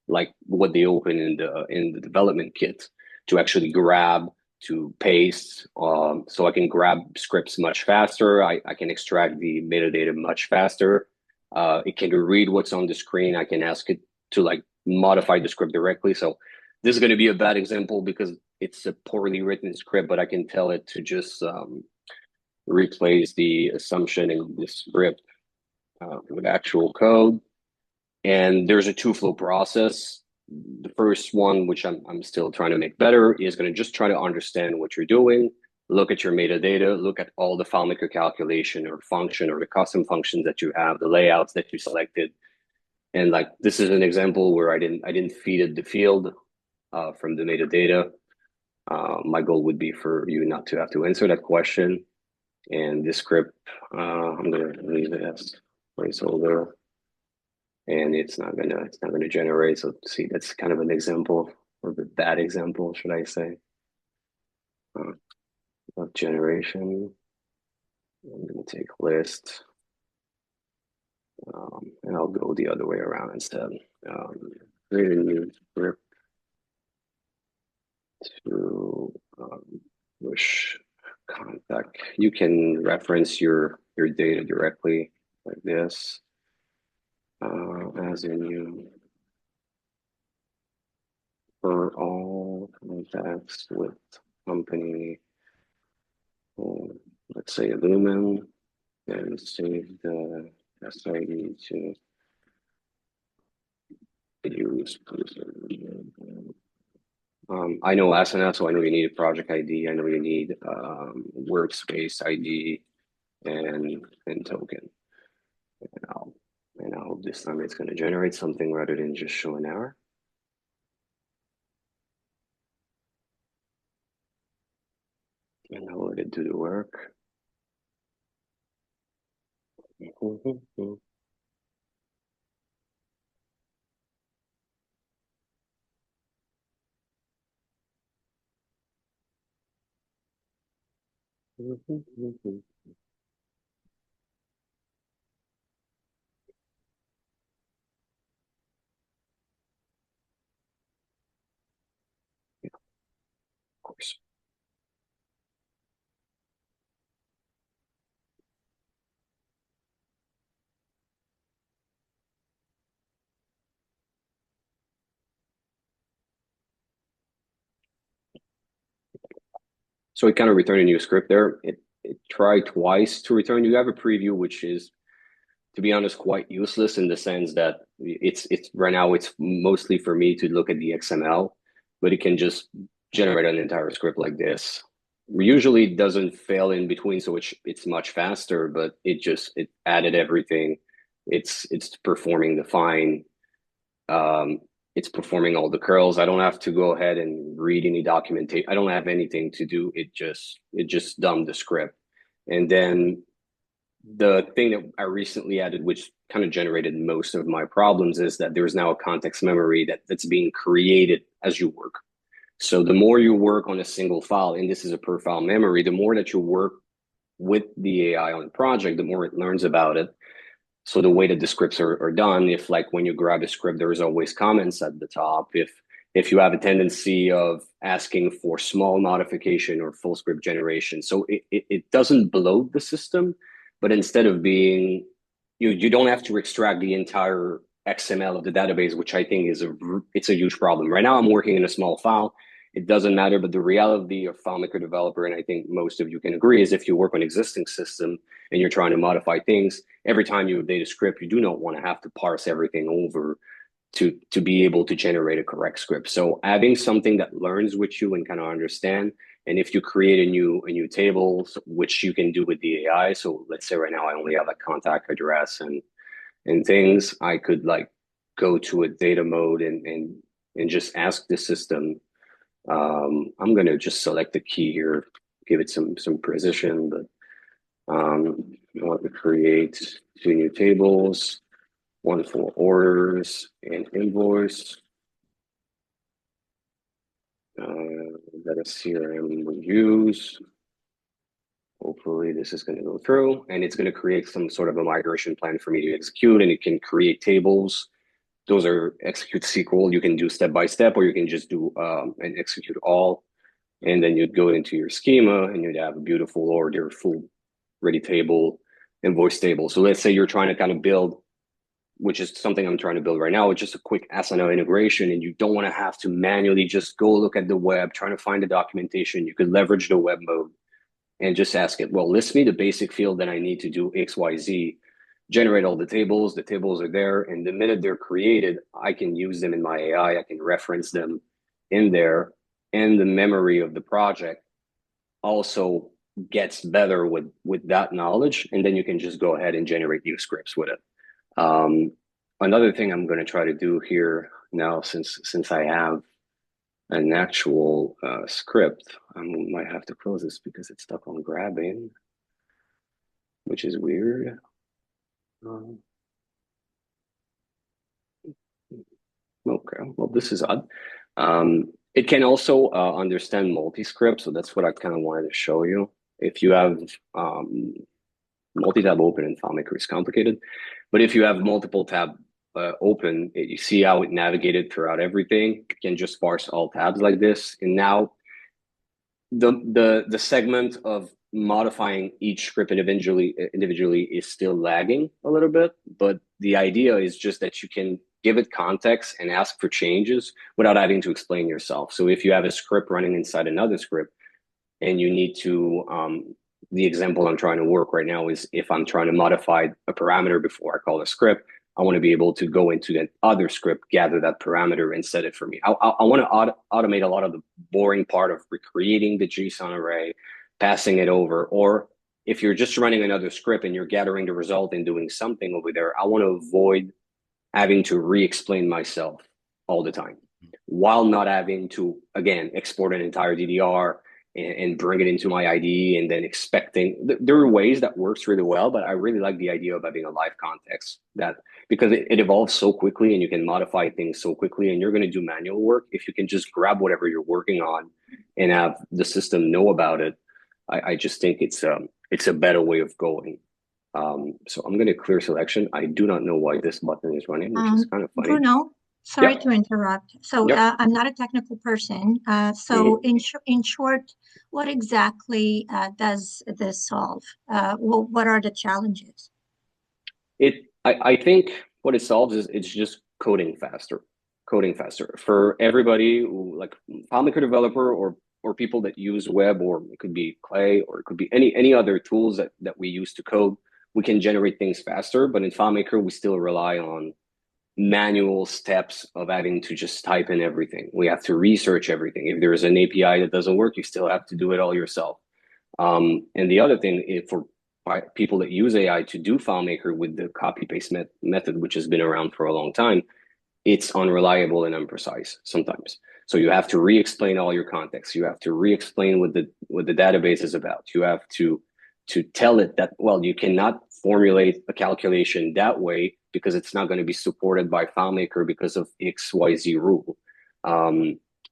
like what they open in the development kit, to actually grab, to paste. So I can grab scripts much faster. I can extract the metadata much faster. It can read what's on the screen. I can ask it to like modify the script directly. So this is going to be a bad example because it's a poorly written script, but I can tell it to just replace the assumption in the script with actual code. And there's a two-flow process. The first one, which I'm still trying to make better, is going to just try to understand what you're doing, look at your metadata, look at all the FileMaker calculation or function or the custom functions that you have, the layouts that you selected. And like, this is an example where I didn't feed it the field from the metadata. My goal would be for you not to have to answer that question. And this script, I'm going to leave it as placeholder. And it's not gonna generate. So see, that's kind of an example, or the bad example, should I say, of generation. I'm gonna take list, and I'll go the other way around instead. Create a new script to push contact. You can reference your data directly like this, as in you. For all contacts with company, let's say Lumen, and save the SID to use. I know SNS, so I know you need a project ID. I know you need workspace ID and token. And I hope this time it's going to generate something rather than just show an error. And I'll let it do the work. Yeah, of course. So it kind of returned a new script there. It tried twice to return. You have a preview, which is, to be honest, quite useless in the sense that it's right now it's mostly for me to look at the XML, but it can just generate an entire script like this. Usually it doesn't fail in between, so it's much faster, but it added everything. It's performing the fine. It's performing all the curls. I don't have to go ahead and read any documentation. I don't have anything to do. It just dumbed the script. And then the thing that I recently added, which kind of generated most of my problems is that there's now a context memory that's being created as you work. So the more you work on a single file, and this is a per file memory, the more that you work with the AI on the project, the more it learns about it. So the way that the scripts are done, if like when you grab a script, there is always comments at the top. If you have a tendency of asking for small modification or full script generation, so it doesn't bloat the system, but instead of being, you don't have to extract the entire XML of the database, which I think it's a huge problem. Right now, I'm working in a small file. It doesn't matter, but the reality of FileMaker developer, and I think most of you can agree, is if you work on existing system and you're trying to modify things, every time you update a script, you do not want to have to parse everything over to be able to generate a correct script. So having something that learns with you and kind of understand, and if you create a new table, which you can do with the AI. So let's say right now I only have a contact address and things, I could like go to a data mode and just ask the system. I'm gonna just select the key here, give it some precision, but I want to create 2 new tables, one for orders and invoice. That a CRM will use. Hopefully this is going to go through, and it's going to create some sort of a migration plan for me to execute, and it can create tables. Those are execute SQL. You can do step by step, or you can just do and execute all. And then you'd go into your schema and you'd have a beautiful order, full ready table, invoice table. So let's say you're trying to kind of build, which is something I'm trying to build right now, it's just a quick Asana integration, and you don't want to have to manually just go look at the web, trying to find the documentation. You could leverage the web mode and just ask it, well, list me the basic field that I need to do X, Y, Z, generate all the tables are there. And the minute they're created, I can use them in my AI, I can reference them in there, and the memory of the project also gets better with that knowledge. And then you can just go ahead and generate new scripts with it. Another thing I'm going to try to do here now, since I have an actual script, I might have to close this because it's stuck on grabbing, which is weird. Okay, well, this is odd. It can also understand multi-script, so that's what I kind of wanted to show you. If you have multi-tab open in FileMaker, is complicated, but if you have multiple tab open, you see how it navigated throughout everything. You can just parse all tabs like this, and now the segment of modifying each script individually is still lagging a little bit, but the idea is just that you can give it context and ask for changes without having to explain yourself. So if you have a script running inside another script and you need to, the example I'm trying to work right now is if I'm trying to modify a parameter before I call a script, I want to be able to go into that other script, gather that parameter, and set it for me. I want to automate a lot of the boring part of recreating the JSON array, passing it over. Or if you're just running another script and you're gathering the result and doing something over there, I want to avoid having to re-explain myself all the time, while not having to, again, export an entire DDR and bring it into my IDE and then expecting. There are ways that works really well, but I really like the idea of having a live context, that because it evolves so quickly and you can modify things so quickly, and you're going to do manual work. If you can just grab whatever you're working on and have the system know about it, I just think it's a better way of going. So I'm going to clear selection. I do not know why this button is running, which is kind of funny. Bruno, sorry Yep. to interrupt. So Yep. I'm not a technical person. So in short, what exactly does this solve? What are the challenges? I think what it solves is it's just coding faster. For everybody who, like FileMaker developer or people that use web, or it could be Klai, or it could be any other tools that we use to code. We can generate things faster, but in FileMaker, we still rely on manual steps of having to just type in everything. We have to research everything. If there's an API that doesn't work, you still have to do it all yourself. And the other thing, for people that use AI to do FileMaker with the copy-paste method, which has been around for a long time, it's unreliable and imprecise sometimes. So you have to re-explain all your context. You have to re-explain what the database is about. You have to tell it that, well, you cannot formulate a calculation that way because it's not going to be supported by FileMaker because of XYZ rule.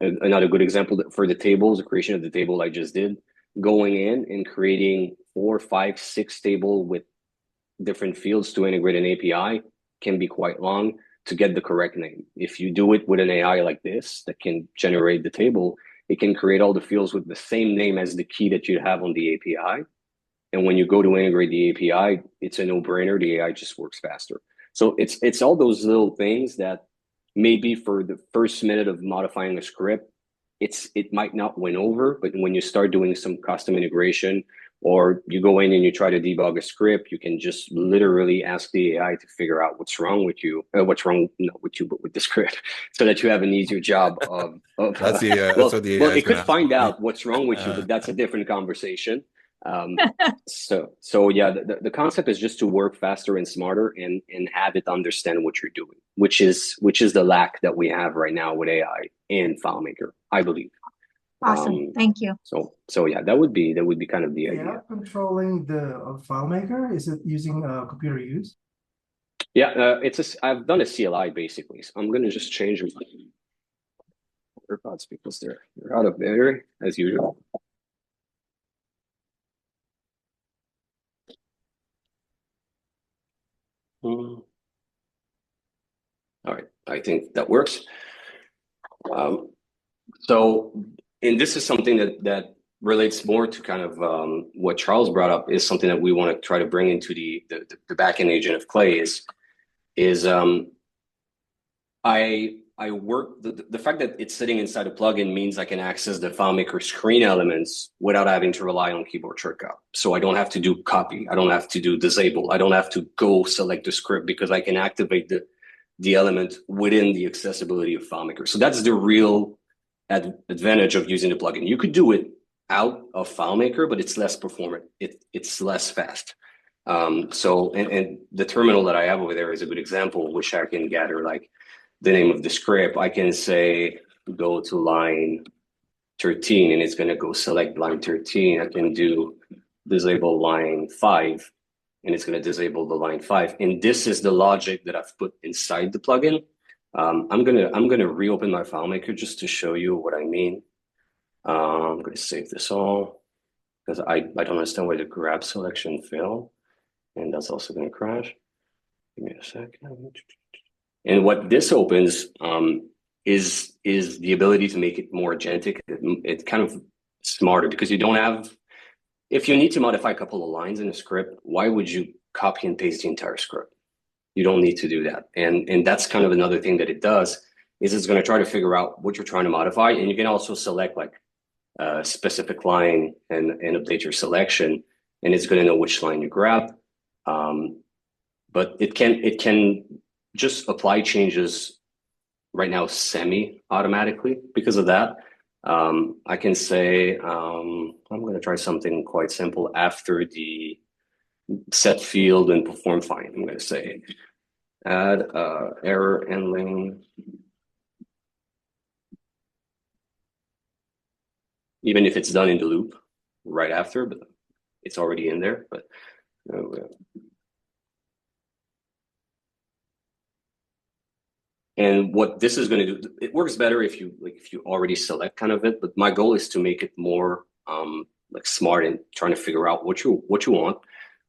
Another good example for the tables, the creation of the table I just did, going in and creating 4, 5, 6 table with different fields to integrate an API can be quite long to get the correct name. If you do it with an AI like this that can generate the table, it can create all the fields with the same name as the key that you have on the API. And when you go to integrate the API, it's a no-brainer. The AI just works faster. So it's all those little things that maybe for the first minute of modifying a script, it might not win over, but when you start doing some custom integration, or you go in and you try to debug a script, you can just literally ask the AI to figure out what's wrong with you, what's wrong not with you, but with the script, so that you have an easier job of That's well, what the well, AI is it could going to ask find me. out what's wrong with you, but that's a different conversation. So yeah, the concept is just to work faster and smarter and have it understand what you're doing, which is the lack that we have right now with AI and FileMaker, I believe. Awesome. Thank you. So yeah, that would be kind of the idea. Yeah, controlling the FileMaker, is it using computer use? Yeah, I've done a CLI basically. So I'm gonna just change my AirPods because they're out of battery as usual. All right, I think that works. And this is something that relates more to kind of what Charles brought up, is something that we want to try to bring into the backend agent of Klai is I work the fact that it's sitting inside a plugin means I can access the FileMaker screen elements without having to rely on keyboard shortcut. So I don't have to do copy, I don't have to do disable, I don't have to go select the script because I can activate the element within the accessibility of FileMaker. So that's the real advantage of using the plugin. You could do it out of FileMaker, but it's less performant. It's less fast. So the terminal that I have over there is a good example, which I can gather like the name of the script. I can say go to line 13 and it's going to go select line 13. I can do disable line 5 and it's going to disable the line 5. And this is the logic that I've put inside the plugin. I'm gonna reopen my FileMaker just to show you what I mean. I'm going to save this all because I don't understand why the grab selection failed, and that's also going to crash. Give me a second. And what this opens is the ability to make it more agentic. It's kind of smarter because you don't have. If you need to modify a couple of lines in a script, why would you copy and paste the entire script? You don't need to do that. And that's kind of another thing that it does, is it's going to try to figure out what you're trying to modify. And you can also select like a specific line and update your selection, and it's going to know which line you grab. But it can just apply changes right now semi-automatically because of that. I can say, I'm going to try something quite simple after the set field and perform fine. I'm going to say add error handling. Even if it's done in the loop right after, but it's already in there. But and what this is going to do, it works better if you already select kind of it. But my goal is to make it more like smart and trying to figure out what you want,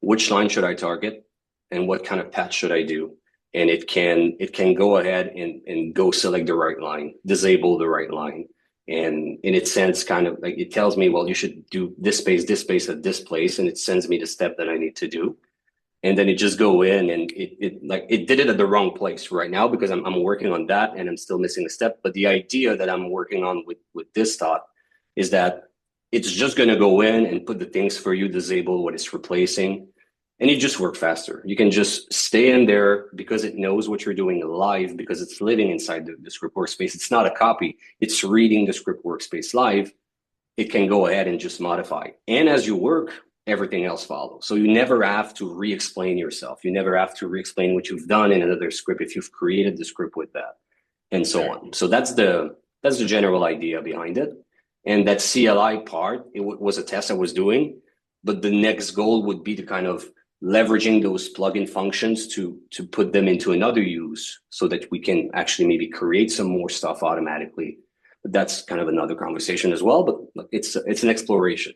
which line should I target, and what kind of patch should I do. And it can go ahead and go select the right line, disable the right line. And in its sense, kind of like it tells me, well, you should do this space at this place, and it sends me the step that I need to do. And then it just go in and it did it at the wrong place right now because I'm working on that and I'm still missing a step. But the idea that I'm working on with this thought is that it's just going to go in and put the things for you, disable what it's replacing, and you just work faster. You can just stay in there because it knows what you're doing live, because it's living inside the script workspace. It's not a copy. It's reading the script workspace live. It can go ahead and just modify. And as you work, everything else follows. So you never have to re-explain yourself. You never have to re-explain what you've done in another script if you've created the script with that, and so on. So that's the general idea behind it. And that CLI part, it was a test I was doing, but the next goal would be to kind of leveraging those plugin functions to put them into another use so that we can actually maybe create some more stuff automatically. But that's kind of another conversation as well. But it's an exploration.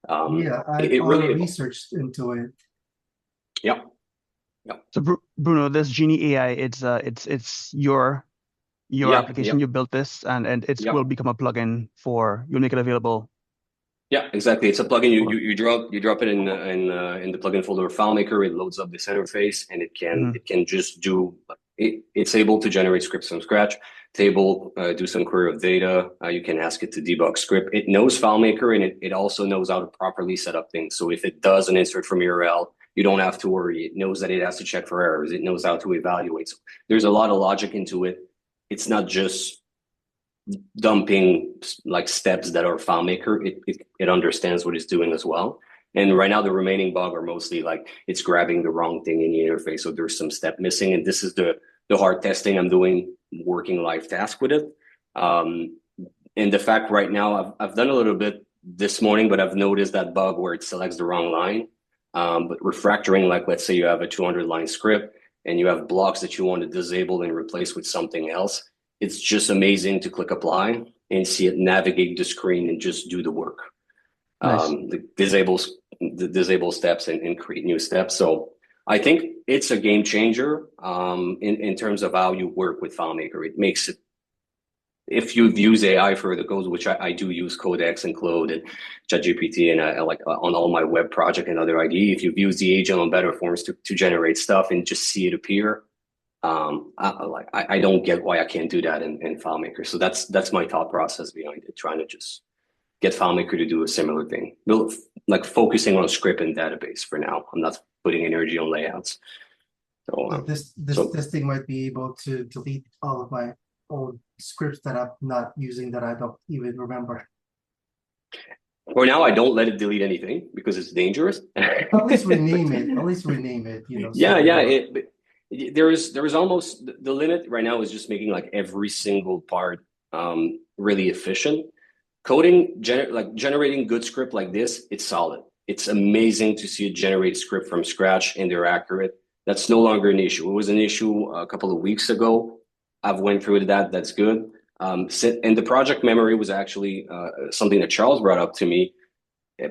Yeah, it, I it really researched into it. yeah. So Bruno, this Genie AI, it's your Yeah, application. You built this, and it yeah. will become a plugin for you'll make it available. Yeah, exactly. It's a plugin. You drop it in the plugin folder of FileMaker. It loads up this interface, and it can just do it. It's able to generate scripts from scratch. It's able do some query of data. You can ask it to debug script. It knows FileMaker, and it also knows how to properly set up things. So if it does an insert from URL, you don't have to worry. It knows that it has to check for errors. It knows how to evaluate. So there's a lot of logic into it. It's not just dumping like steps that are FileMaker. It understands what it's doing as well. And right now the remaining bug are mostly like it's grabbing the wrong thing in the interface. So there's some step missing. And this is the hard testing I'm doing, working live task with it. And the fact right now I've done a little bit this morning, but I've noticed that bug where it selects the wrong line. But refactoring, like let's say you have a 200 line script and you have blocks that you want to disable and replace with something else. It's just amazing to click apply and see it navigate the screen and just do the work. Nice. The disable steps and create new steps. So I think it's a game changer in terms of how you work with FileMaker. It makes it, if you've used AI for the code, which I do use Codex and Claude and ChatGPT, and I like on all my web project and other IDE, if you've used the agent on BetterForms to generate stuff and just see it appear, I don't get why I can't do that in FileMaker. So that's my thought process behind it, trying to just get FileMaker to do a similar thing. Like focusing on script and database for now. I'm not putting energy on layouts. So this thing might be able to delete all of my old scripts that I'm not using that I don't even remember. For now, I don't let it delete anything because it's dangerous. At least rename it. At least rename it. You know. There is almost the limit right now is just making like every single part really efficient. Coding, generating good script like this, it's solid. It's amazing to see it generate script from scratch and they're accurate. That's no longer an issue. It was an issue a couple of weeks ago. I've went through that. That's good. And the project memory was actually something that Charles brought up to me,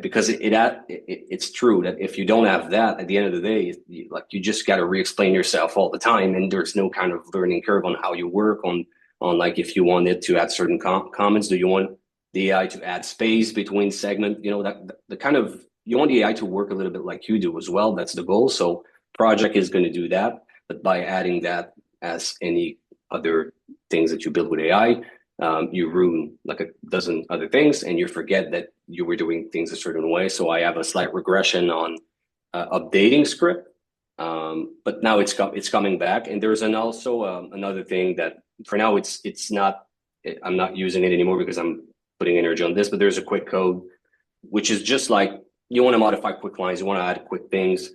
because it's true that if you don't have that at the end of the day, you just got to re-explain yourself all the time, and there's no kind of learning curve on how you work on like if you wanted to add certain comments. Do you want the AI to add space between segment? You know, that the kind of, you want the AI to work a little bit like you do as well. That's the goal. So project is going to do that, but by adding that as any other things that you build with AI, you ruin like a dozen other things and you forget that you were doing things a certain way. So I have a slight regression on updating script, but now it's coming back. And there's also another thing that for now it's not, I'm not using it anymore because I'm putting energy on this, but there's a quick code, which is just like, you want to modify quick lines, you want to add quick things.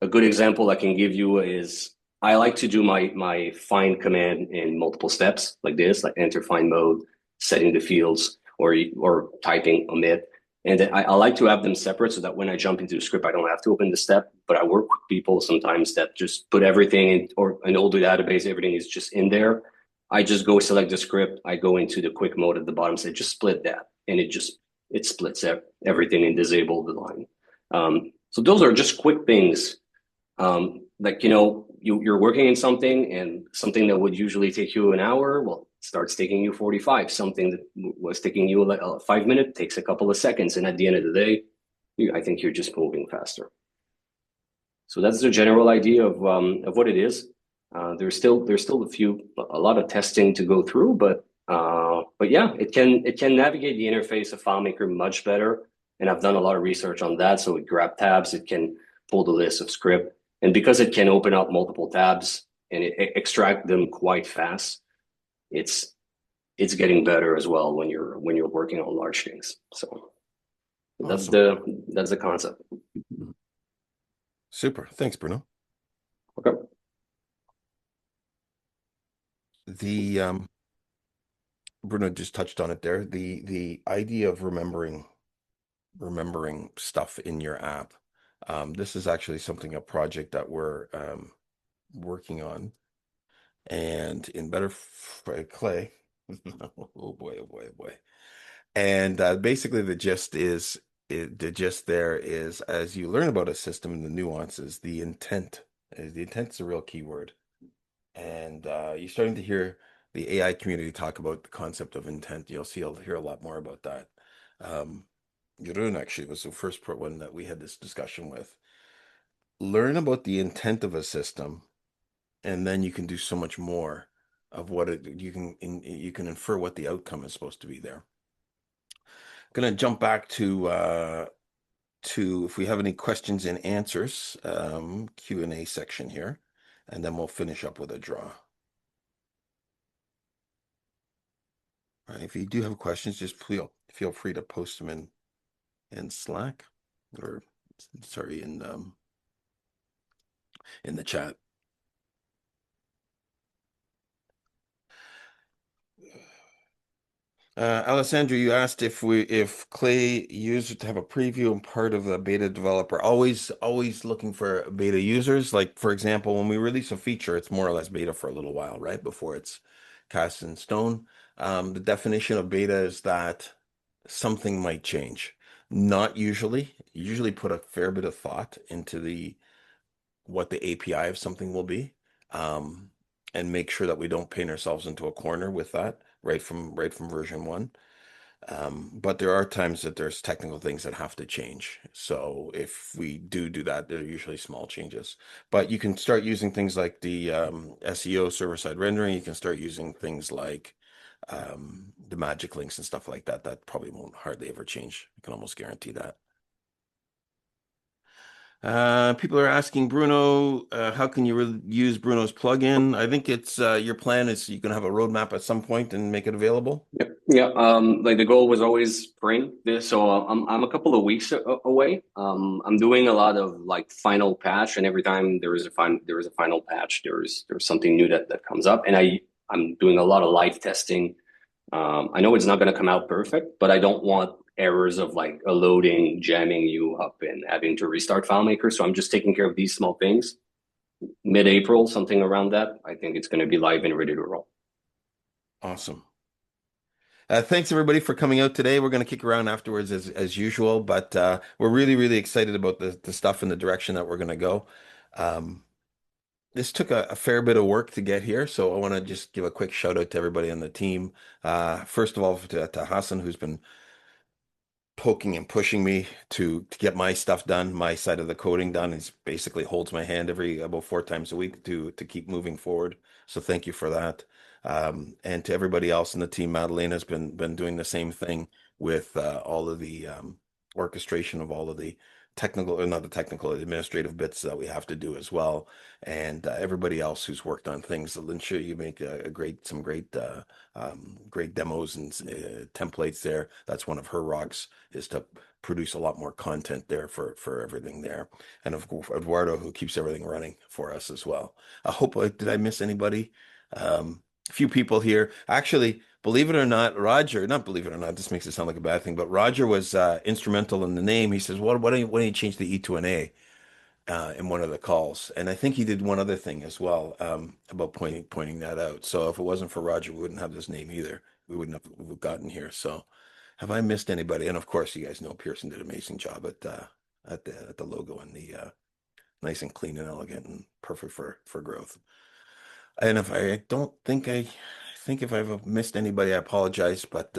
A good example I can give you is I like to do my find command in multiple steps like this, like enter find mode, setting the fields, or typing omit. And then I like to have them separate so that when I jump into the script, I don't have to open the step, but I work with people sometimes that just put everything in, or an older database, everything is just in there. I just go select the script. I go into the quick mode at the bottom, say just split that. And it splits everything and disable the line. So those are just quick things. Like, you know, you're working in something, and something that would usually take you an hour, well, starts taking you 45. Something that was taking you like 5 minutes takes a couple of seconds. And at the end of the day, I think you're just moving faster. So that's the general idea of what it is. There's still a lot of testing to go through, but yeah, it can navigate the interface of FileMaker much better. And I've done a lot of research on that. So it grab tabs, it can pull the list of script. And because it can open up multiple tabs and extract them quite fast, it's getting better as well when you're working on large things. So that's the concept. Super. Thanks, Bruno. Okay. Bruno just touched on it there. The idea of remembering stuff in your app. This is actually a project that we're working on, and in Better Clay. Oh boy, oh boy, oh boy. And basically, the gist there is as you learn about a system and the nuances, the intent is a real key word. And you're starting to hear the AI community talk about the concept of intent. You'll hear a lot more about that. Um, Jeroen actually was the first one that we had this discussion with. Learn about the intent of a system, and then you can do so much more of what you can infer what the outcome is supposed to be there. Gonna jump back to if we have any questions and answers, Q&A section here, and then we'll finish up with a draw. All right, if you do have questions, just feel free to post them in Slack, or sorry, in the chat. Alessandro, you asked if Klai users to have a preview and part of the beta developer. Always looking for beta users. Like for example, when we release a feature, it's more or less beta for a little while, right? Before it's cast in stone. The definition of beta is that something might change. Not usually. You usually put a fair bit of thought into what the API of something will be, um, and make sure that we don't paint ourselves into a corner with that right from version one. But there are times that there's technical things that have to change. So if we do that, they're usually small changes. But you can start using things like the SEO server-side rendering. You can start using things like the magic links and stuff like that. That probably won't hardly ever change. I can almost guarantee that. People are asking Bruno, how can you use Bruno's plugin? I think it's your plan is you can have a roadmap at some point and make it available. Yep. Yeah. Like the goal was always spring. So I'm a couple of weeks away. I'm doing a lot of like final patch, and every time there is a final patch, there's something new that comes up, and I'm doing a lot of live testing. I know it's not going to come out perfect, but I don't want errors of like a loading, jamming you up, and having to restart FileMaker. So I'm just taking care of these small things. Mid-April, something around that. I think it's going to be live and ready to roll. Awesome. Thanks everybody for coming out today. We're going to kick around afterwards as usual, but we're really excited about the stuff and the direction that we're going to go. This took a fair bit of work to get here, so I want to just give a quick shout out to everybody on the team. First of all, to Hassan, who's been poking and pushing me to get my stuff done, my side of the coding done. He basically holds my hand every about 4 times a week to keep moving forward. So thank you for that. And to everybody else in the team, Madeleine has been doing the same thing with all of the orchestration of all of the technical, or not the technical, administrative bits that we have to do as well. And everybody else who's worked on things. Alicia, you make some great demos and templates there. That's one of her rocks, is to produce a lot more content there for everything there. And of course, Eduardo, who keeps everything running for us as well. I hope, did I miss anybody? A few people here. Actually, believe it or not, Roger, not believe it or not, this makes it sound like a bad thing, but Roger was instrumental in the name. He says, why don't you change the E to an A in one of the calls? And I think he did one other thing as well, about pointing that out. So if it wasn't for Roger, we wouldn't have this name either. We wouldn't have gotten here. So have I missed anybody? And of course, you guys know Pearson did an amazing job at the logo and the nice and clean and elegant and perfect for growth. And if I don't think I think if I've missed anybody, I apologize. But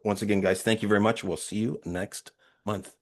once again, guys, thank you very much. We'll see you next month.